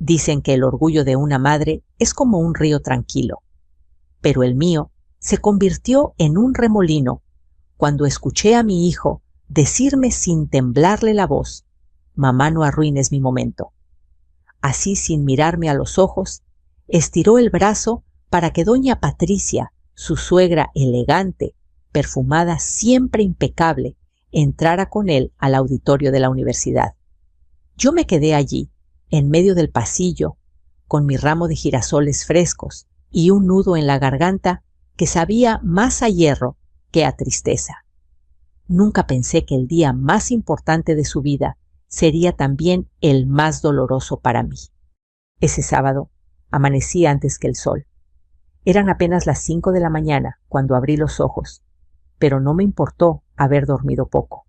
Dicen que el orgullo de una madre es como un río tranquilo, pero el mío se convirtió en un remolino cuando escuché a mi hijo decirme sin temblarle la voz: «Mamá, no arruines mi momento». Así, sin mirarme a los ojos, estiró el brazo para que doña Patricia, su suegra elegante, perfumada, siempre impecable, entrara con él al auditorio de la universidad. Yo me quedé allí, en medio del pasillo, con mi ramo de girasoles frescos y un nudo en la garganta que sabía más a hierro que a tristeza. Nunca pensé que el día más importante de su vida sería también el más doloroso para mí. Ese sábado amanecí antes que el sol. Eran apenas las 5 de la mañana cuando abrí los ojos, pero no me importó haber dormido poco.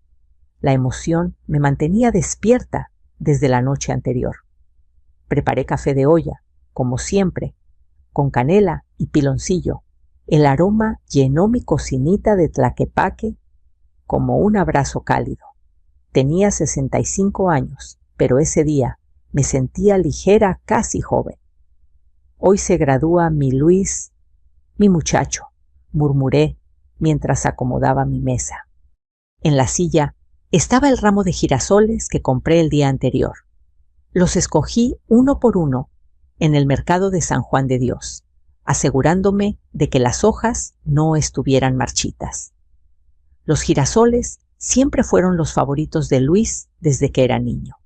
La emoción me mantenía despierta desde la noche anterior. Preparé café de olla, como siempre, con canela y piloncillo. El aroma llenó mi cocinita de Tlaquepaque como un abrazo cálido. Tenía 65 años, pero ese día me sentía ligera, casi joven. Hoy se gradúa mi Luis, mi muchacho, murmuré mientras acomodaba mi mesa. En la silla estaba el ramo de girasoles que compré el día anterior. Los escogí uno por uno en el mercado de San Juan de Dios, asegurándome de que las hojas no estuvieran marchitas. Los girasoles siempre fueron los favoritos de Luis desde que era niño.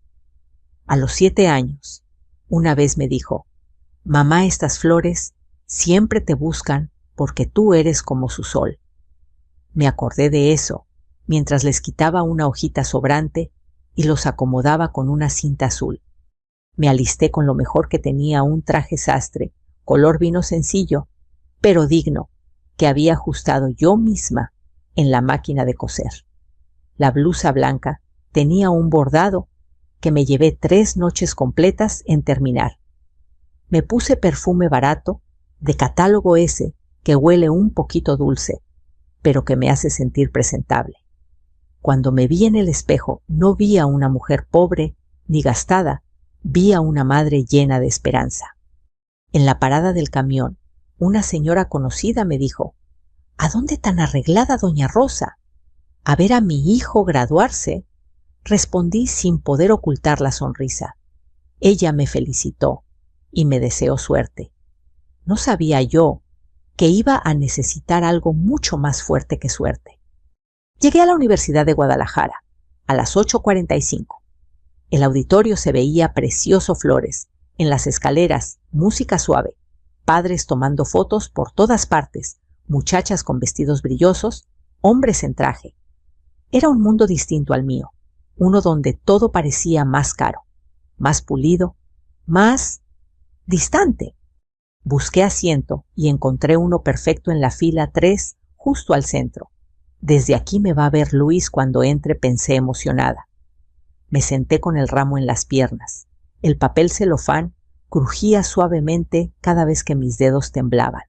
A los 7 años, una vez me dijo: «Mamá, estas flores siempre te buscan porque tú eres como su sol». Me acordé de eso mientras les quitaba una hojita sobrante y los acomodaba con una cinta azul. Me alisté con lo mejor que tenía, un traje sastre, color vino sencillo, pero digno, que había ajustado yo misma en la máquina de coser. La blusa blanca tenía un bordado que me llevé 3 noches completas en terminar. Me puse perfume barato, de catálogo ese, que huele un poquito dulce, pero que me hace sentir presentable. Cuando me vi en el espejo, no vi a una mujer pobre ni gastada, vi a una madre llena de esperanza. En la parada del camión, una señora conocida me dijo: «¿A dónde tan arreglada, doña Rosa? ¿A ver a mi hijo graduarse?». Respondí sin poder ocultar la sonrisa. Ella me felicitó y me deseó suerte. No sabía yo que iba a necesitar algo mucho más fuerte que suerte. Llegué a la Universidad de Guadalajara a las 8:45. El auditorio se veía precioso, flores, en las escaleras, música suave, padres tomando fotos por todas partes, muchachas con vestidos brillosos, hombres en traje. Era un mundo distinto al mío, uno donde todo parecía más caro, más pulido, más distante. Busqué asiento y encontré uno perfecto en la fila 3, justo al centro. «Desde aquí me va a ver Luis cuando entre», pensé emocionada. Me senté con el ramo en las piernas. El papel celofán crujía suavemente cada vez que mis dedos temblaban.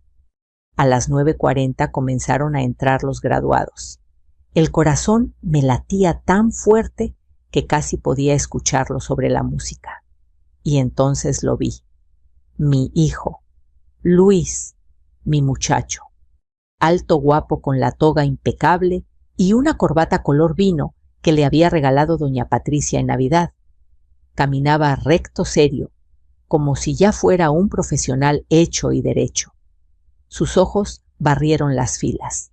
A las 9:40 comenzaron a entrar los graduados. El corazón me latía tan fuerte que casi podía escucharlo sobre la música. Y entonces lo vi. Mi hijo, Luis, mi muchacho. Alto, guapo, con la toga impecable y una corbata color vino que le había regalado doña Patricia en Navidad. Caminaba recto, serio, como si ya fuera un profesional hecho y derecho. Sus ojos barrieron las filas,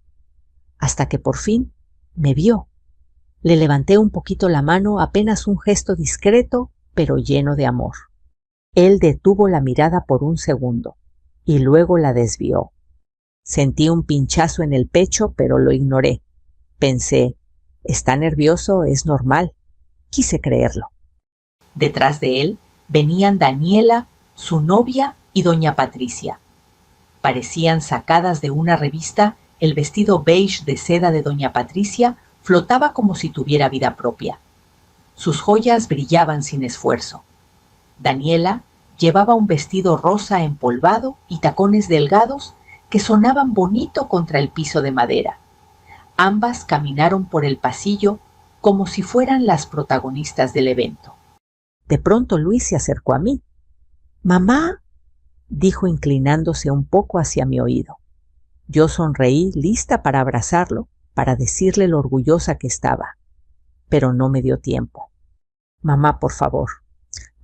hasta que por fin me vio. Le levanté un poquito la mano, apenas un gesto discreto, pero lleno de amor. Él detuvo la mirada por un segundo y luego la desvió. Sentí un pinchazo en el pecho, pero lo ignoré. Pensé: «Está nervioso, es normal». Quise creerlo. Detrás de él venían Daniela, su novia, y doña Patricia. Parecían sacadas de una revista. El vestido beige de seda de doña Patricia flotaba como si tuviera vida propia. Sus joyas brillaban sin esfuerzo. Daniela llevaba un vestido rosa empolvado y tacones delgados que sonaban bonito contra el piso de madera. Ambas caminaron por el pasillo como si fueran las protagonistas del evento. De pronto Luis se acercó a mí. Mamá, dijo inclinándose un poco hacia mi oído. Yo sonreí, lista para abrazarlo, para decirle lo orgullosa que estaba, pero no me dio tiempo. Mamá, por favor,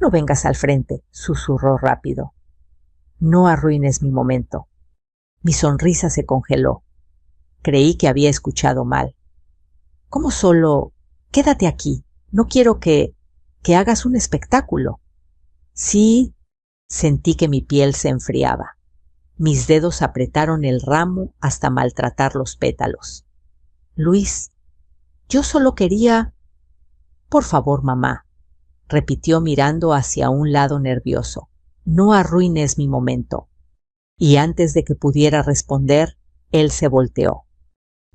no vengas al frente, susurró rápido. No arruines mi momento. Mi sonrisa se congeló. Creí que había escuchado mal. ¿Cómo solo? Quédate aquí. No quiero que hagas un espectáculo. Sí, sentí que mi piel se enfriaba. Mis dedos apretaron el ramo hasta maltratar los pétalos. Luis, yo solo quería... Por favor, mamá, repitió mirando hacia un lado nervioso. No arruines mi momento. Y antes de que pudiera responder, él se volteó.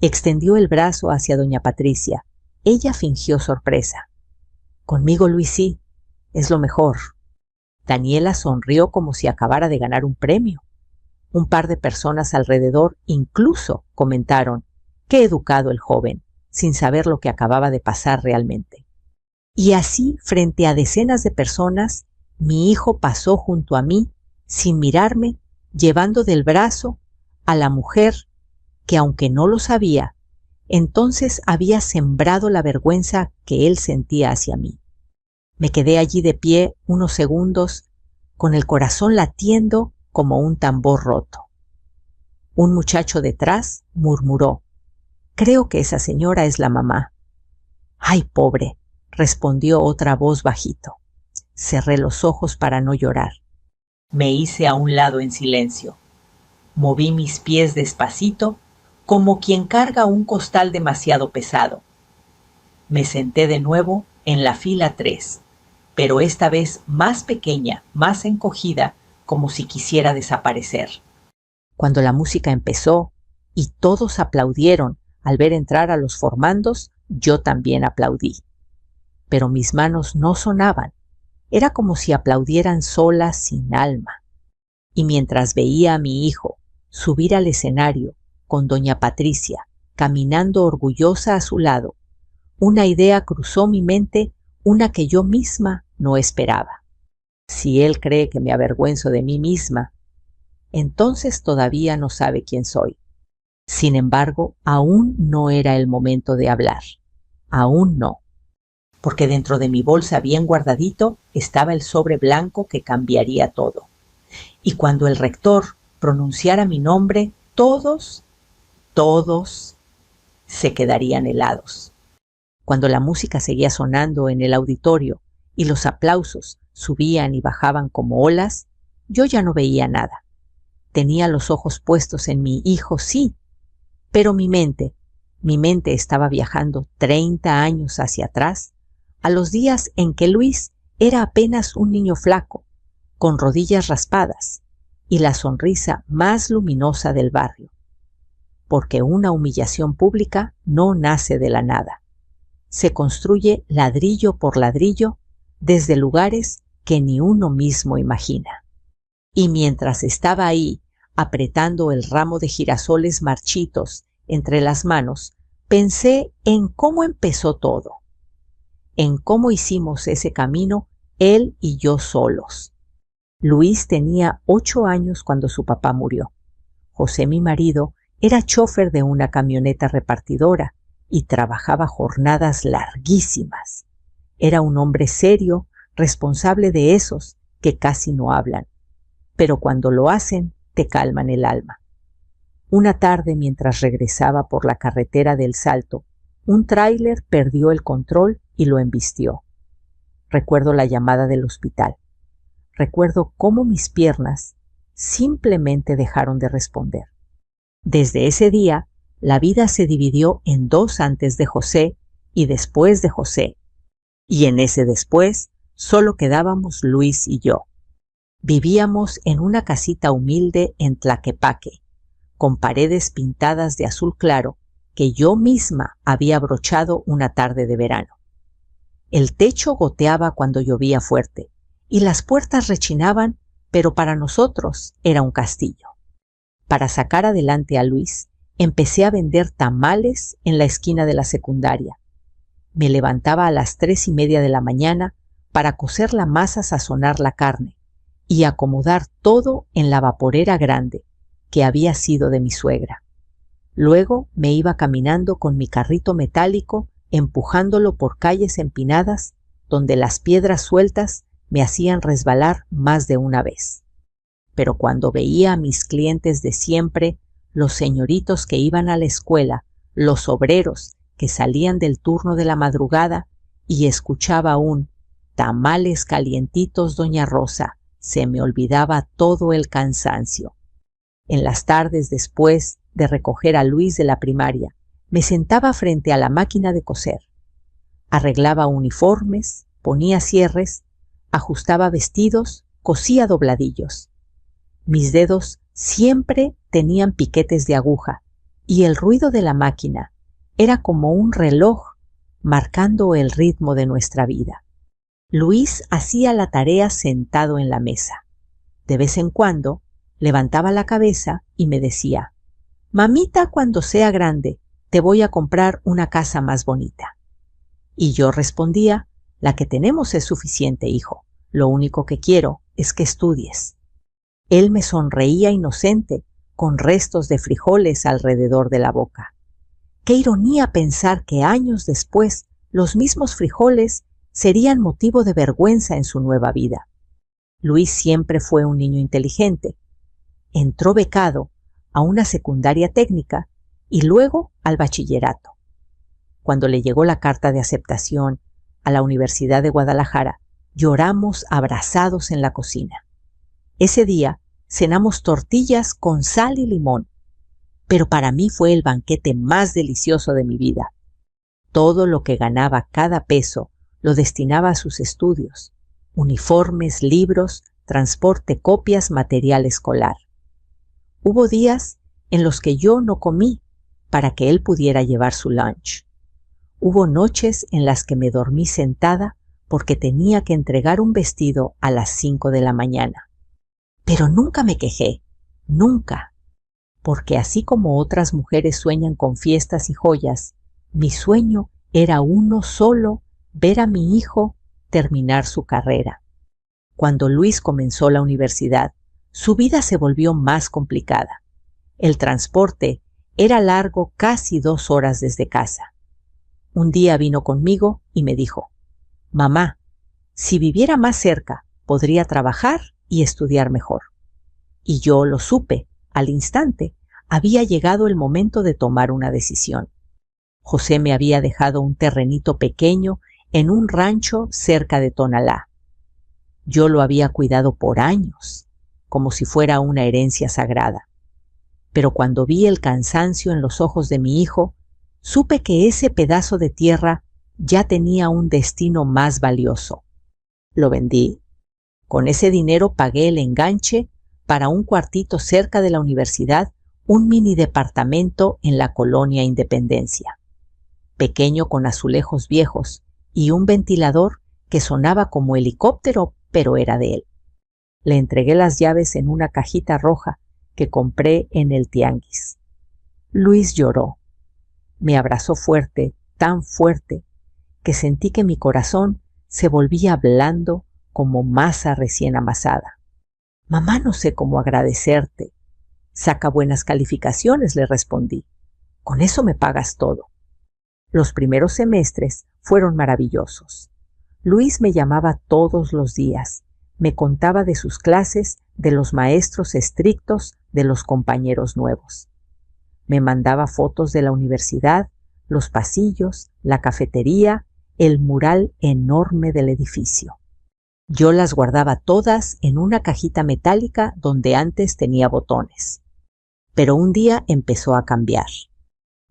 Extendió el brazo hacia doña Patricia. Ella fingió sorpresa. Conmigo, Luis, sí, es lo mejor. Daniela sonrió como si acabara de ganar un premio. Un par de personas alrededor incluso comentaron: qué educado el joven, sin saber lo que acababa de pasar realmente. Y así, frente a decenas de personas, mi hijo pasó junto a mí, sin mirarme, llevando del brazo a la mujer que, aunque no lo sabía, entonces había sembrado la vergüenza que él sentía hacia mí. Me quedé allí de pie unos segundos, con el corazón latiendo como un tambor roto. Un muchacho detrás murmuró: creo que esa señora es la mamá. ¡Ay, pobre!, respondió otra voz bajito. Cerré los ojos para no llorar. Me hice a un lado en silencio. Moví mis pies despacito, como quien carga un costal demasiado pesado. Me senté de nuevo en la fila 3, pero esta vez más pequeña, más encogida, como si quisiera desaparecer. Cuando la música empezó y todos aplaudieron al ver entrar a los formandos, yo también aplaudí. Pero mis manos no sonaban. Era como si aplaudieran solas, sin alma. Y mientras veía a mi hijo subir al escenario con doña Patricia caminando orgullosa a su lado, una idea cruzó mi mente, una que yo misma no esperaba. Si él cree que me avergüenzo de mí misma, entonces todavía no sabe quién soy. Sin embargo, aún no era el momento de hablar. Aún no. Porque dentro de mi bolsa bien guardadito estaba el sobre blanco que cambiaría todo. Y cuando el rector pronunciara mi nombre, todos se quedarían helados. Cuando la música seguía sonando en el auditorio y los aplausos subían y bajaban como olas, yo ya no veía nada. Tenía los ojos puestos en mi hijo, sí, pero mi mente estaba viajando 30 años hacia atrás, a los días en que Luis era apenas un niño flaco, con rodillas raspadas y la sonrisa más luminosa del barrio. Porque una humillación pública no nace de la nada. Se construye ladrillo por ladrillo desde lugares que ni uno mismo imagina. Y mientras estaba ahí, apretando el ramo de girasoles marchitos entre las manos, pensé en cómo empezó todo, en cómo hicimos ese camino él y yo solos. Luis tenía 8 años cuando su papá murió. José, mi marido, era chófer de una camioneta repartidora y trabajaba jornadas larguísimas. Era un hombre serio, responsable de esos que casi no hablan, pero cuando lo hacen te calman el alma. Una tarde, mientras regresaba por la carretera del Salto, un tráiler perdió el control y lo embistió. Recuerdo la llamada del hospital. Recuerdo cómo mis piernas simplemente dejaron de responder. Desde ese día, la vida se dividió en 2 antes de José y después de José. Y en ese después solo quedábamos Luis y yo. Vivíamos en una casita humilde en Tlaquepaque, con paredes pintadas de azul claro que yo misma había brochado una tarde de verano. El techo goteaba cuando llovía fuerte y las puertas rechinaban, pero para nosotros era un castillo. Para sacar adelante a Luis, empecé a vender tamales en la esquina de la secundaria. Me levantaba a las 3:30 de la mañana para cocer la masa, sazonar la carne, y acomodar todo en la vaporera grande, que había sido de mi suegra. Luego me iba caminando con mi carrito metálico, empujándolo por calles empinadas, donde las piedras sueltas me hacían resbalar más de una vez. Pero cuando veía a mis clientes de siempre, los señoritos que iban a la escuela, los obreros que salían del turno de la madrugada, y escuchaba un «tamales calientitos, doña Rosa», se me olvidaba todo el cansancio. En las tardes, después de recoger a Luis de la primaria, me sentaba frente a la máquina de coser. Arreglaba uniformes, ponía cierres, ajustaba vestidos, cosía dobladillos. Mis dedos siempre tenían piquetes de aguja y el ruido de la máquina era como un reloj marcando el ritmo de nuestra vida. Luis hacía la tarea sentado en la mesa. De vez en cuando levantaba la cabeza y me decía: «Mamita, cuando sea grande, te voy a comprar una casa más bonita». Y yo respondía: «La que tenemos es suficiente, hijo. Lo único que quiero es que estudies». Él me sonreía inocente, con restos de frijoles alrededor de la boca. Qué ironía pensar que años después los mismos frijoles serían motivo de vergüenza en su nueva vida. Luis siempre fue un niño inteligente. Entró becado a una secundaria técnica y luego al bachillerato. Cuando le llegó la carta de aceptación a la Universidad de Guadalajara, lloramos abrazados en la cocina. Ese día cenamos tortillas con sal y limón, pero para mí fue el banquete más delicioso de mi vida. Todo lo que ganaba cada peso lo destinaba a sus estudios: uniformes, libros, transporte, copias, material escolar. Hubo días en los que yo no comí para que él pudiera llevar su lunch. Hubo noches en las que me dormí sentada porque tenía que entregar un vestido a las 5 de la mañana. Pero nunca me quejé, nunca, porque así como otras mujeres sueñan con fiestas y joyas, mi sueño era uno solo: ver a mi hijo terminar su carrera. Cuando Luis comenzó la universidad, su vida se volvió más complicada. El transporte era largo, casi 2 horas desde casa. Un día vino conmigo y me dijo: «Mamá, si viviera más cerca, podría trabajar y estudiar mejor». Y yo lo supe, al instante. Había llegado el momento de tomar una decisión. José me había dejado un terrenito pequeño en un rancho cerca de Tonalá. Yo lo había cuidado por años, como si fuera una herencia sagrada. Pero cuando vi el cansancio en los ojos de mi hijo, supe que ese pedazo de tierra ya tenía un destino más valioso. Lo vendí. Con ese dinero pagué el enganche para un cuartito cerca de la universidad, un mini departamento en la colonia Independencia. Pequeño, con azulejos viejos y un ventilador que sonaba como helicóptero, pero era de él. Le entregué las llaves en una cajita roja que compré en el tianguis. Luis lloró. Me abrazó fuerte, tan fuerte, que sentí que mi corazón se volvía blando como masa recién amasada. «Mamá, no sé cómo agradecerte». «Saca buenas calificaciones», le respondí. «Con eso me pagas todo». Los primeros semestres fueron maravillosos. Luis me llamaba todos los días, me contaba de sus clases, de los maestros estrictos, de los compañeros nuevos. Me mandaba fotos de la universidad, los pasillos, la cafetería, el mural enorme del edificio. Yo las guardaba todas en una cajita metálica donde antes tenía botones. Pero un día empezó a cambiar.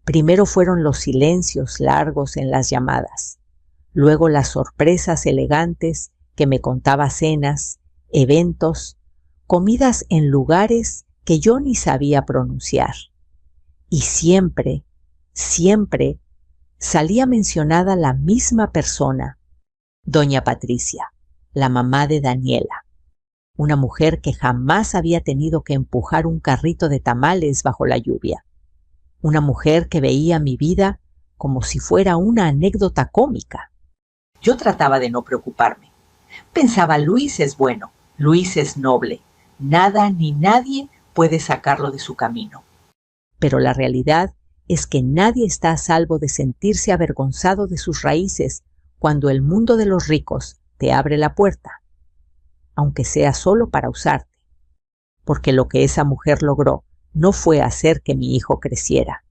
Primero fueron los silencios largos en las llamadas, luego las sorpresas elegantes que me contaba cenas, eventos, comidas en lugares que yo ni sabía pronunciar. Y siempre, siempre salía mencionada la misma persona, doña Patricia, la mamá de Daniela, una mujer que jamás había tenido que empujar un carrito de tamales bajo la lluvia, una mujer que veía mi vida como si fuera una anécdota cómica. Yo trataba de no preocuparme. Pensaba: Luis es bueno, Luis es noble. Nada ni nadie puede sacarlo de su camino. Pero la realidad es que nadie está a salvo de sentirse avergonzado de sus raíces cuando el mundo de los ricos te abre la puerta, aunque sea solo para usarte. Porque lo que esa mujer logró no fue hacer que mi hijo creciera,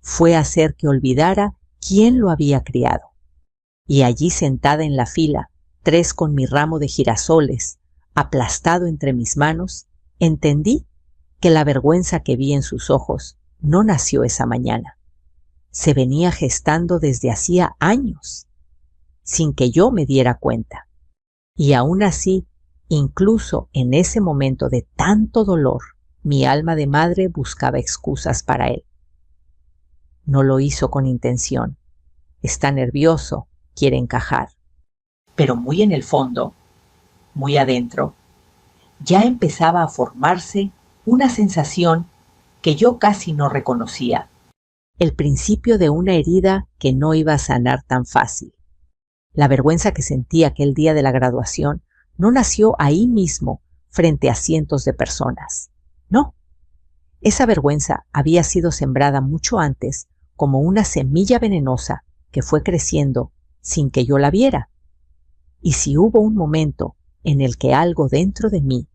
fue hacer que olvidara quién lo había criado. Y allí sentada en la fila, 3 con mi ramo de girasoles, aplastado entre mis manos, entendí que la vergüenza que vi en sus ojos no nació esa mañana. Se venía gestando desde hacía años, sin que yo me diera cuenta. Y aún así, incluso en ese momento de tanto dolor, mi alma de madre buscaba excusas para él. No lo hizo con intención. Está nervioso, quiere encajar. Pero muy en el fondo, muy adentro, ya empezaba a formarse una sensación que yo casi no reconocía. El principio de una herida que no iba a sanar tan fácil. La vergüenza que sentí aquel día de la graduación no nació ahí mismo frente a cientos de personas. No. Esa vergüenza había sido sembrada mucho antes como una semilla venenosa que fue creciendo sin que yo la viera. Y si hubo un momento en el que algo dentro de mí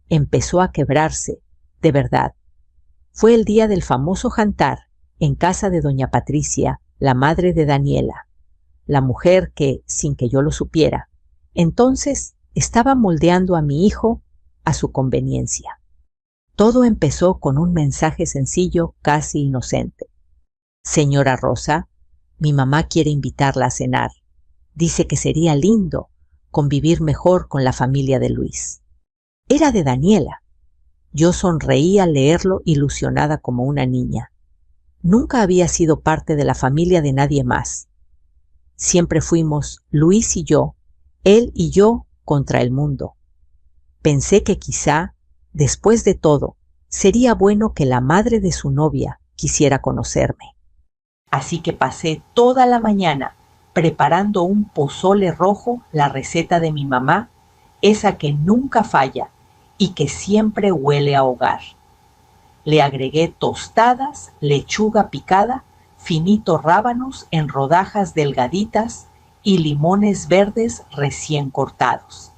empezó a quebrarse, de verdad, fue el día del famoso jantar en casa de doña Patricia, la madre de Daniela, la mujer que, sin que yo lo supiera, entonces estaba moldeando a mi hijo a su conveniencia. Todo empezó con un mensaje sencillo, casi inocente. Señora Rosa, mi mamá quiere invitarla a cenar. Dice que sería lindo convivir mejor con la familia de Luis. Era de Daniela. Yo sonreí al leerlo ilusionada como una niña. Nunca había sido parte de la familia de nadie más. Siempre fuimos Luis y yo, él y yo contra el mundo. Pensé que quizá, después de todo, sería bueno que la madre de su novia quisiera conocerme. Así que pasé toda la mañana preparando un pozole rojo, la receta de mi mamá, esa que nunca falla y que siempre huele a hogar. Le agregué tostadas, lechuga picada, finitos rábanos en rodajas delgaditas y limones verdes recién cortados.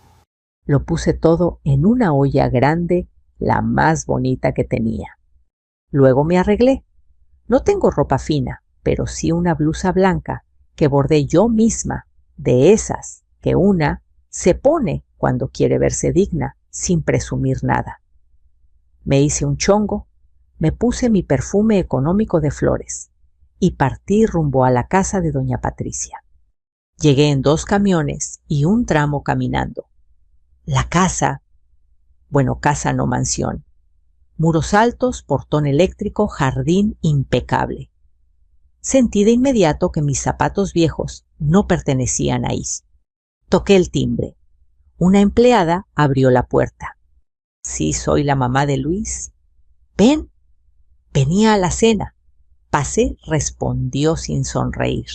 Lo puse todo en una olla grande, la más bonita que tenía. Luego me arreglé. No tengo ropa fina, pero sí una blusa blanca que bordé yo misma, de esas que una se pone cuando quiere verse digna, sin presumir nada. Me hice un chongo, me puse mi perfume económico de flores y partí rumbo a la casa de doña Patricia. Llegué en 2 camiones y un tramo caminando. La casa, bueno, casa no mansión, muros altos, portón eléctrico, jardín impecable. Sentí de inmediato que mis zapatos viejos no pertenecían ahí. Toqué el timbre. Una empleada abrió la puerta. Sí, soy la mamá de Luis. Ven, venía a la cena. Pasé, respondió sin sonreír.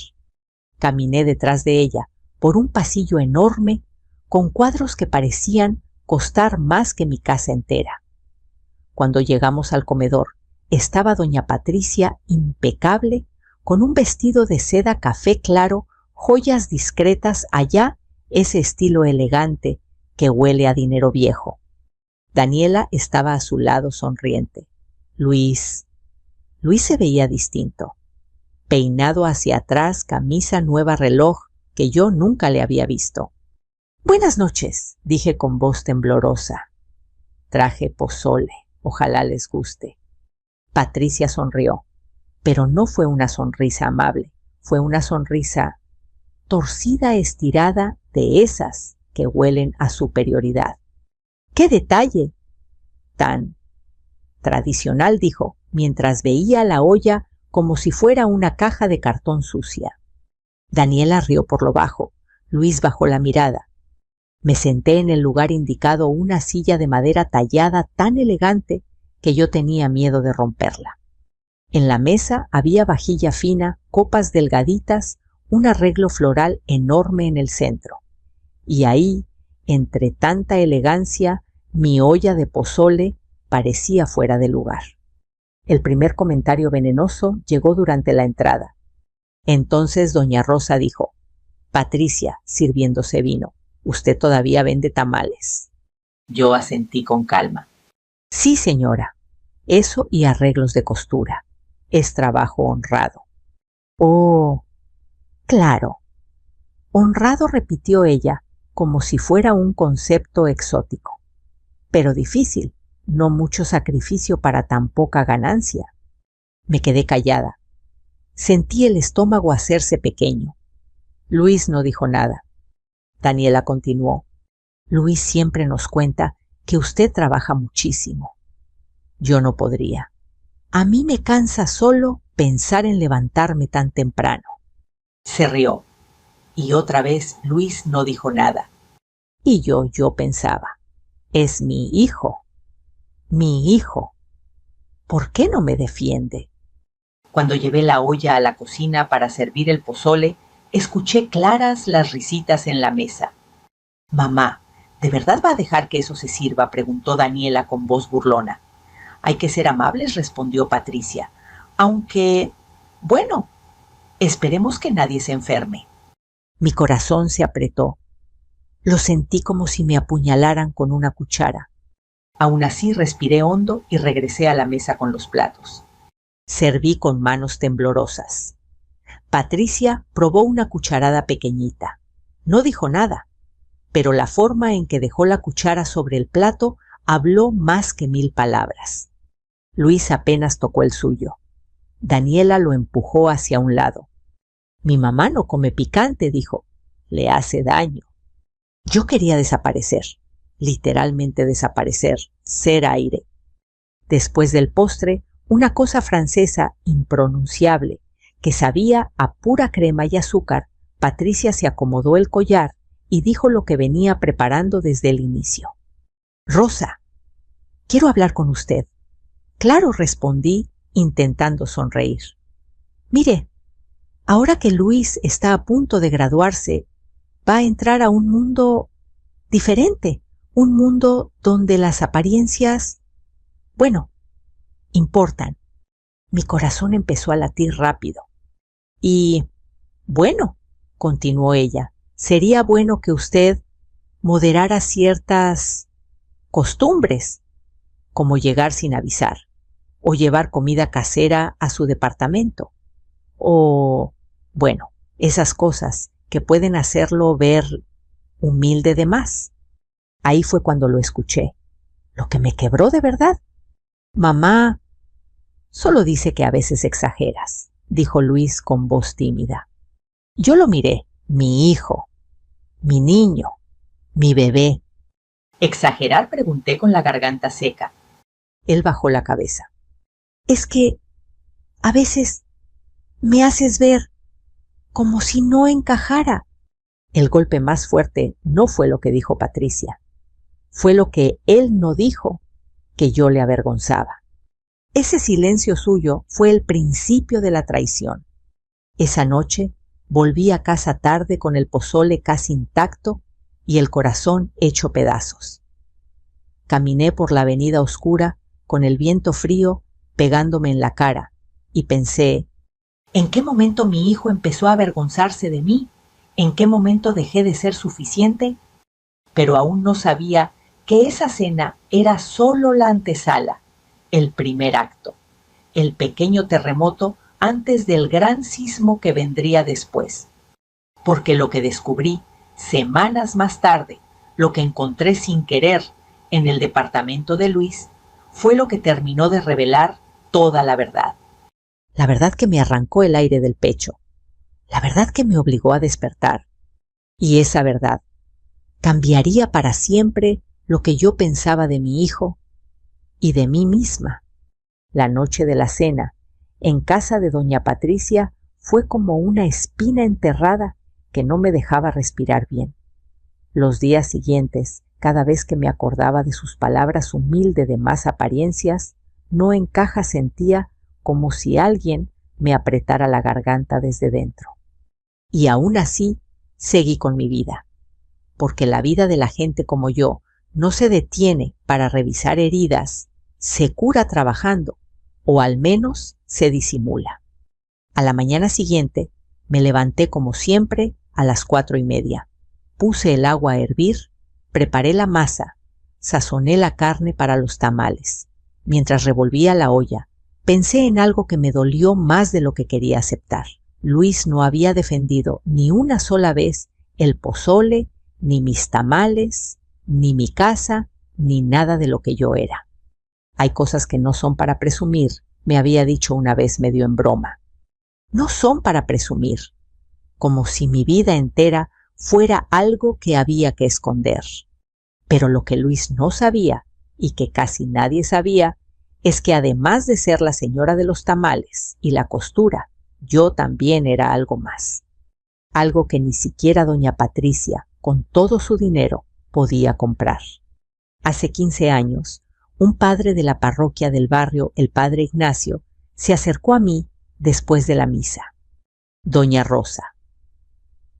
Caminé detrás de ella por un pasillo enorme con cuadros que parecían costar más que mi casa entera. Cuando llegamos al comedor, estaba doña Patricia impecable, con un vestido de seda café claro, joyas discretas, allá ese estilo elegante que huele a dinero viejo. Daniela estaba a su lado sonriente. Luis se veía distinto. Peinado hacia atrás, camisa nueva, reloj, que yo nunca le había visto. Buenas noches, dije con voz temblorosa. Traje pozole, ojalá les guste. Patricia sonrió, pero no fue una sonrisa amable, fue una sonrisa torcida, estirada, de esas que huelen a superioridad. ¡Qué detalle! Tan tradicional, dijo, mientras veía la olla como si fuera una caja de cartón sucia. Daniela rió por lo bajo. Luis bajó la mirada. Me senté en el lugar indicado, una silla de madera tallada tan elegante que yo tenía miedo de romperla. En la mesa había vajilla fina, copas delgaditas, un arreglo floral enorme en el centro. Y ahí, entre tanta elegancia, mi olla de pozole parecía fuera de lugar. El primer comentario venenoso llegó durante la entrada. Entonces doña Rosa dijo: «Patricia», sirviéndose vino, «usted todavía vende tamales». Yo asentí con calma. «Sí, señora, eso y arreglos de costura. Es trabajo honrado». «Oh, claro». Honrado, repitió ella, como si fuera un concepto exótico. Pero difícil, no mucho sacrificio para tan poca ganancia. Me quedé callada. Sentí el estómago hacerse pequeño. Luis no dijo nada. Daniela continuó: «Luis siempre nos cuenta que usted trabaja muchísimo». Yo no podría. A mí me cansa solo pensar en levantarme tan temprano. Se rió. Y otra vez Luis no dijo nada. Y yo pensaba: es mi hijo. Mi hijo. ¿Por qué no me defiende? Cuando llevé la olla a la cocina para servir el pozole, escuché claras las risitas en la mesa. «Mamá, ¿de verdad va a dejar que eso se sirva?», preguntó Daniela con voz burlona. «Hay que ser amables», respondió Patricia. «Aunque, bueno, esperemos que nadie se enferme». Mi corazón se apretó. Lo sentí como si me apuñalaran con una cuchara. Aún así respiré hondo y regresé a la mesa con los platos. Serví con manos temblorosas. Patricia probó una cucharada pequeñita. No dijo nada, pero la forma en que dejó la cuchara sobre el plato habló más que 1000 palabras. Luis apenas tocó el suyo. Daniela lo empujó hacia un lado. «Mi mamá no come picante», dijo. «Le hace daño». Yo quería desaparecer, literalmente desaparecer, ser aire. Después del postre, una cosa francesa impronunciable, que sabía a pura crema y azúcar, Patricia se acomodó el collar y dijo lo que venía preparando desde el inicio. «Rosa, quiero hablar con usted». «Claro», respondí, intentando sonreír. «Mire, ahora que Luis está a punto de graduarse, va a entrar a un mundo diferente, un mundo donde las apariencias, bueno, importan». Mi corazón empezó a latir rápido. «Y, bueno», continuó ella, «sería bueno que usted moderara ciertas costumbres, como llegar sin avisar, o llevar comida casera a su departamento, o, bueno, esas cosas que pueden hacerlo ver humilde de más». Ahí fue cuando lo escuché, lo que me quebró de verdad. «Mamá solo dice que a veces exageras», dijo Luis con voz tímida. Yo lo miré. Mi hijo, mi niño, mi bebé. «¿Exagerar?», pregunté con la garganta seca. Él bajó la cabeza. «Es que a veces me haces ver como si no encajara». El golpe más fuerte no fue lo que dijo Patricia. Fue lo que él no dijo, que yo le avergonzaba. Ese silencio suyo fue el principio de la traición. Esa noche volví a casa tarde con el pozole casi intacto y el corazón hecho pedazos. Caminé por la avenida oscura con el viento frío pegándome en la cara y pensé: ¿en qué momento mi hijo empezó a avergonzarse de mí? ¿En qué momento dejé de ser suficiente? Pero aún no sabía que esa cena era solo la antesala, el primer acto, el pequeño terremoto antes del gran sismo que vendría después. Porque lo que descubrí semanas más tarde, lo que encontré sin querer en el departamento de Luis, fue lo que terminó de revelar toda la verdad. La verdad que me arrancó el aire del pecho. La verdad que me obligó a despertar. Y esa verdad cambiaría para siempre lo que yo pensaba de mi hijo y de mí misma. La noche de la cena, en casa de doña Patricia, fue como una espina enterrada que no me dejaba respirar bien. Los días siguientes, cada vez que me acordaba de sus palabras humildes de más apariencias, no en caja sentía como si alguien me apretara la garganta desde dentro. Y aún así, seguí con mi vida. porque la vida de la gente como yo no se detiene para revisar heridas, se cura trabajando, o al menos se disimula. A la mañana siguiente me levanté como siempre a las 4:30. Puse el agua a hervir, preparé la masa, sazoné la carne para los tamales. Mientras revolvía la olla, pensé en algo que me dolió más de lo que quería aceptar. Luis no había defendido ni una sola vez el pozole, ni mis tamales, ni mi casa, ni nada de lo que yo era. Hay cosas que no son para presumir, me había dicho una vez medio en broma. No son para presumir, como si mi vida entera fuera algo que había que esconder. Pero lo que Luis no sabía, y que casi nadie sabía, es que además de ser la señora de los tamales y la costura, yo también era algo más. Algo que ni siquiera doña Patricia, con todo su dinero, podía comprar. Hace 15 años, un padre de la parroquia del barrio, el padre Ignacio, se acercó a mí después de la misa. Doña Rosa,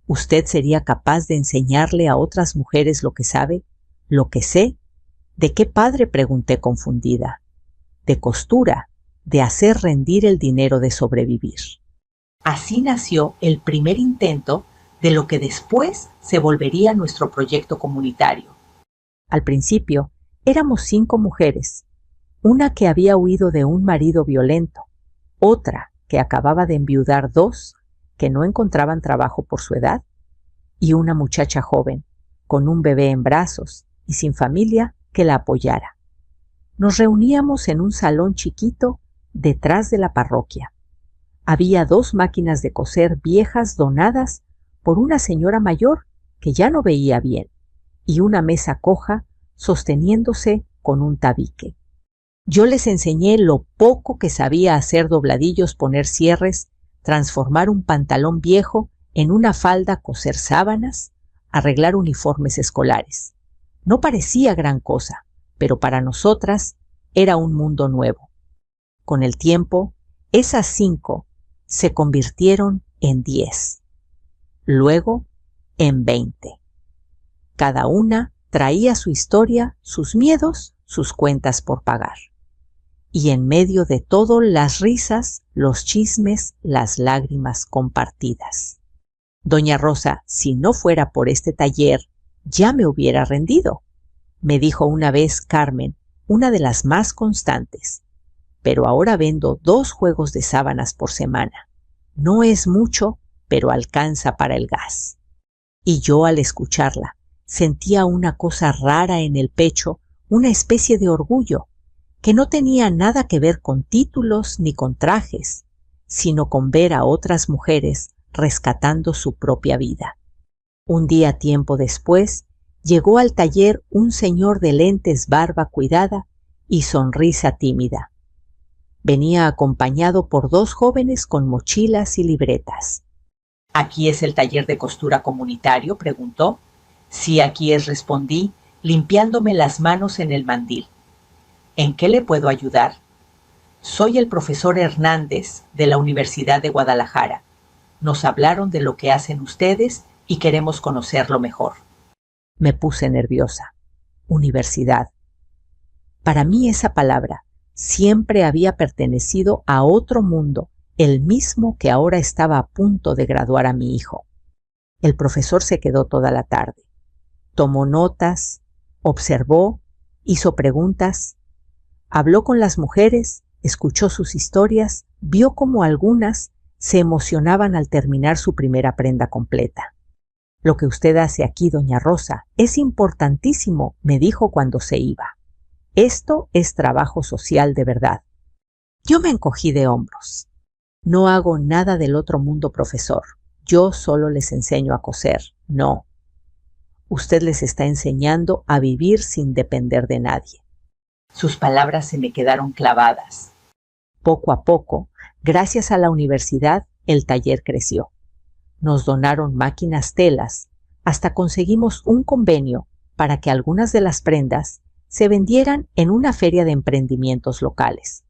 ¿usted sería capaz de enseñarle a otras mujeres lo que sabe, lo que sé? ¿De qué padre?, pregunté confundida. De costura, de hacer rendir el dinero de sobrevivir. Así nació el primer intento de lo que después se volvería nuestro proyecto comunitario. Al principio éramos 5 mujeres, una que había huido de un marido violento, otra que acababa de enviudar 2 que no encontraban trabajo por su edad, y una muchacha joven, con un bebé en brazos y sin familia que la apoyara. Nos reuníamos en un salón chiquito detrás de la parroquia. Había 2 máquinas de coser viejas donadas por una señora mayor que ya no veía bien, y una mesa coja sosteniéndose con un tabique. Yo les enseñé lo poco que sabía hacer dobladillos, poner cierres, transformar un pantalón viejo en una falda, coser sábanas, arreglar uniformes escolares. No parecía gran cosa, pero para nosotras era un mundo nuevo. Con el tiempo, esas 5 se convirtieron en 10, luego en 20. Cada una traía su historia, sus miedos, sus cuentas por pagar. Y en medio de todo, las risas, los chismes, las lágrimas compartidas. Doña Rosa, si no fuera por este taller, ya me hubiera rendido, me dijo una vez Carmen, una de las más constantes. Pero ahora vendo 2 juegos de sábanas por semana. No es mucho, pero alcanza para el gas. Y yo, al escucharla, sentía una cosa rara en el pecho, una especie de orgullo, que no tenía nada que ver con títulos ni con trajes, sino con ver a otras mujeres rescatando su propia vida. Un día, tiempo después, llegó al taller un señor de lentes, barba cuidada y sonrisa tímida. Venía acompañado por 2 jóvenes con mochilas y libretas. ¿Aquí es el taller de costura comunitario?, preguntó. Sí, aquí es, respondí, limpiándome las manos en el mandil. ¿En qué le puedo ayudar? Soy el profesor Hernández de la Universidad de Guadalajara. Nos hablaron de lo que hacen ustedes y queremos conocerlo mejor. Me puse nerviosa. Universidad. Para mí esa palabra siempre había pertenecido a otro mundo, el mismo que ahora estaba a punto de graduar a mi hijo. El profesor se quedó toda la tarde. Tomó notas, observó, hizo preguntas, habló con las mujeres, escuchó sus historias, vio cómo algunas se emocionaban al terminar su primera prenda completa. Lo que usted hace aquí, doña Rosa, es importantísimo, me dijo cuando se iba. Esto es trabajo social de verdad. Yo me encogí de hombros. No hago nada del otro mundo, profesor. Yo solo les enseño a coser. No. Usted les está enseñando a vivir sin depender de nadie. Sus palabras se me quedaron clavadas. Poco a poco, gracias a la universidad, el taller creció. Nos donaron máquinas, telas, hasta conseguimos un convenio para que algunas de las prendas se vendieran en una feria de emprendimientos locales.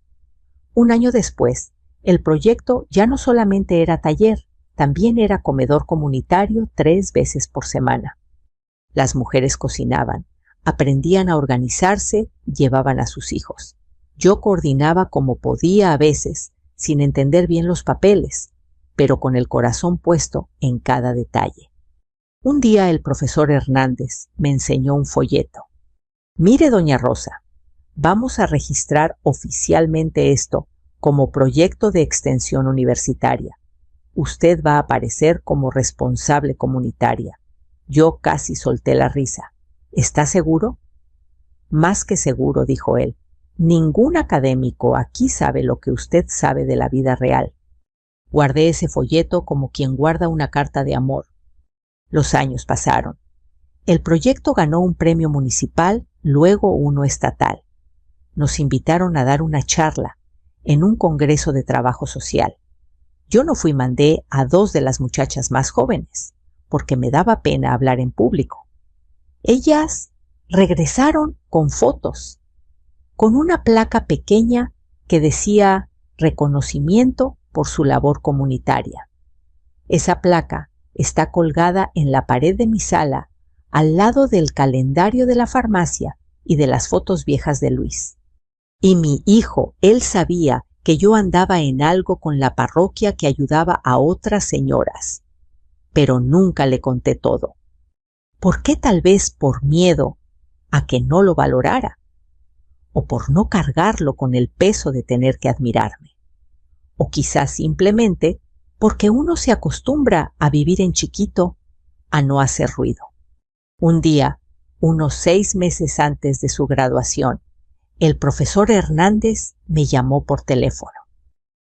Un año después, el proyecto ya no solamente era taller, también era comedor comunitario 3 veces por semana. Las mujeres cocinaban, aprendían a organizarse, llevaban a sus hijos. Yo coordinaba como podía a veces, sin entender bien los papeles, pero con el corazón puesto en cada detalle. Un día el profesor Hernández me enseñó un folleto. Mire, doña Rosa, vamos a registrar oficialmente esto como proyecto de extensión universitaria. Usted va a aparecer como responsable comunitaria. Yo casi solté la risa. ¿Está seguro? Más que seguro, dijo él. Ningún académico aquí sabe lo que usted sabe de la vida real. Guardé ese folleto como quien guarda una carta de amor. Los años pasaron. El proyecto ganó un premio municipal, luego uno estatal. Nos invitaron a dar una charla en un congreso de trabajo social. Yo no fui, mandé a 2 de las muchachas más jóvenes, porque me daba pena hablar en público. Ellas regresaron con fotos, con una placa pequeña que decía reconocimiento por su labor comunitaria. Esa placa está colgada en la pared de mi sala, al lado del calendario de la farmacia y de las fotos viejas de Luis. Y mi hijo, él sabía que yo andaba en algo con la parroquia que ayudaba a otras señoras, pero nunca le conté todo. ¿Por qué? Tal vez por miedo a que no lo valorara, o por no cargarlo con el peso de tener que admirarme, o quizás simplemente porque uno se acostumbra a vivir en chiquito, a no hacer ruido. Un día, unos 6 meses antes de su graduación, el profesor Hernández me llamó por teléfono.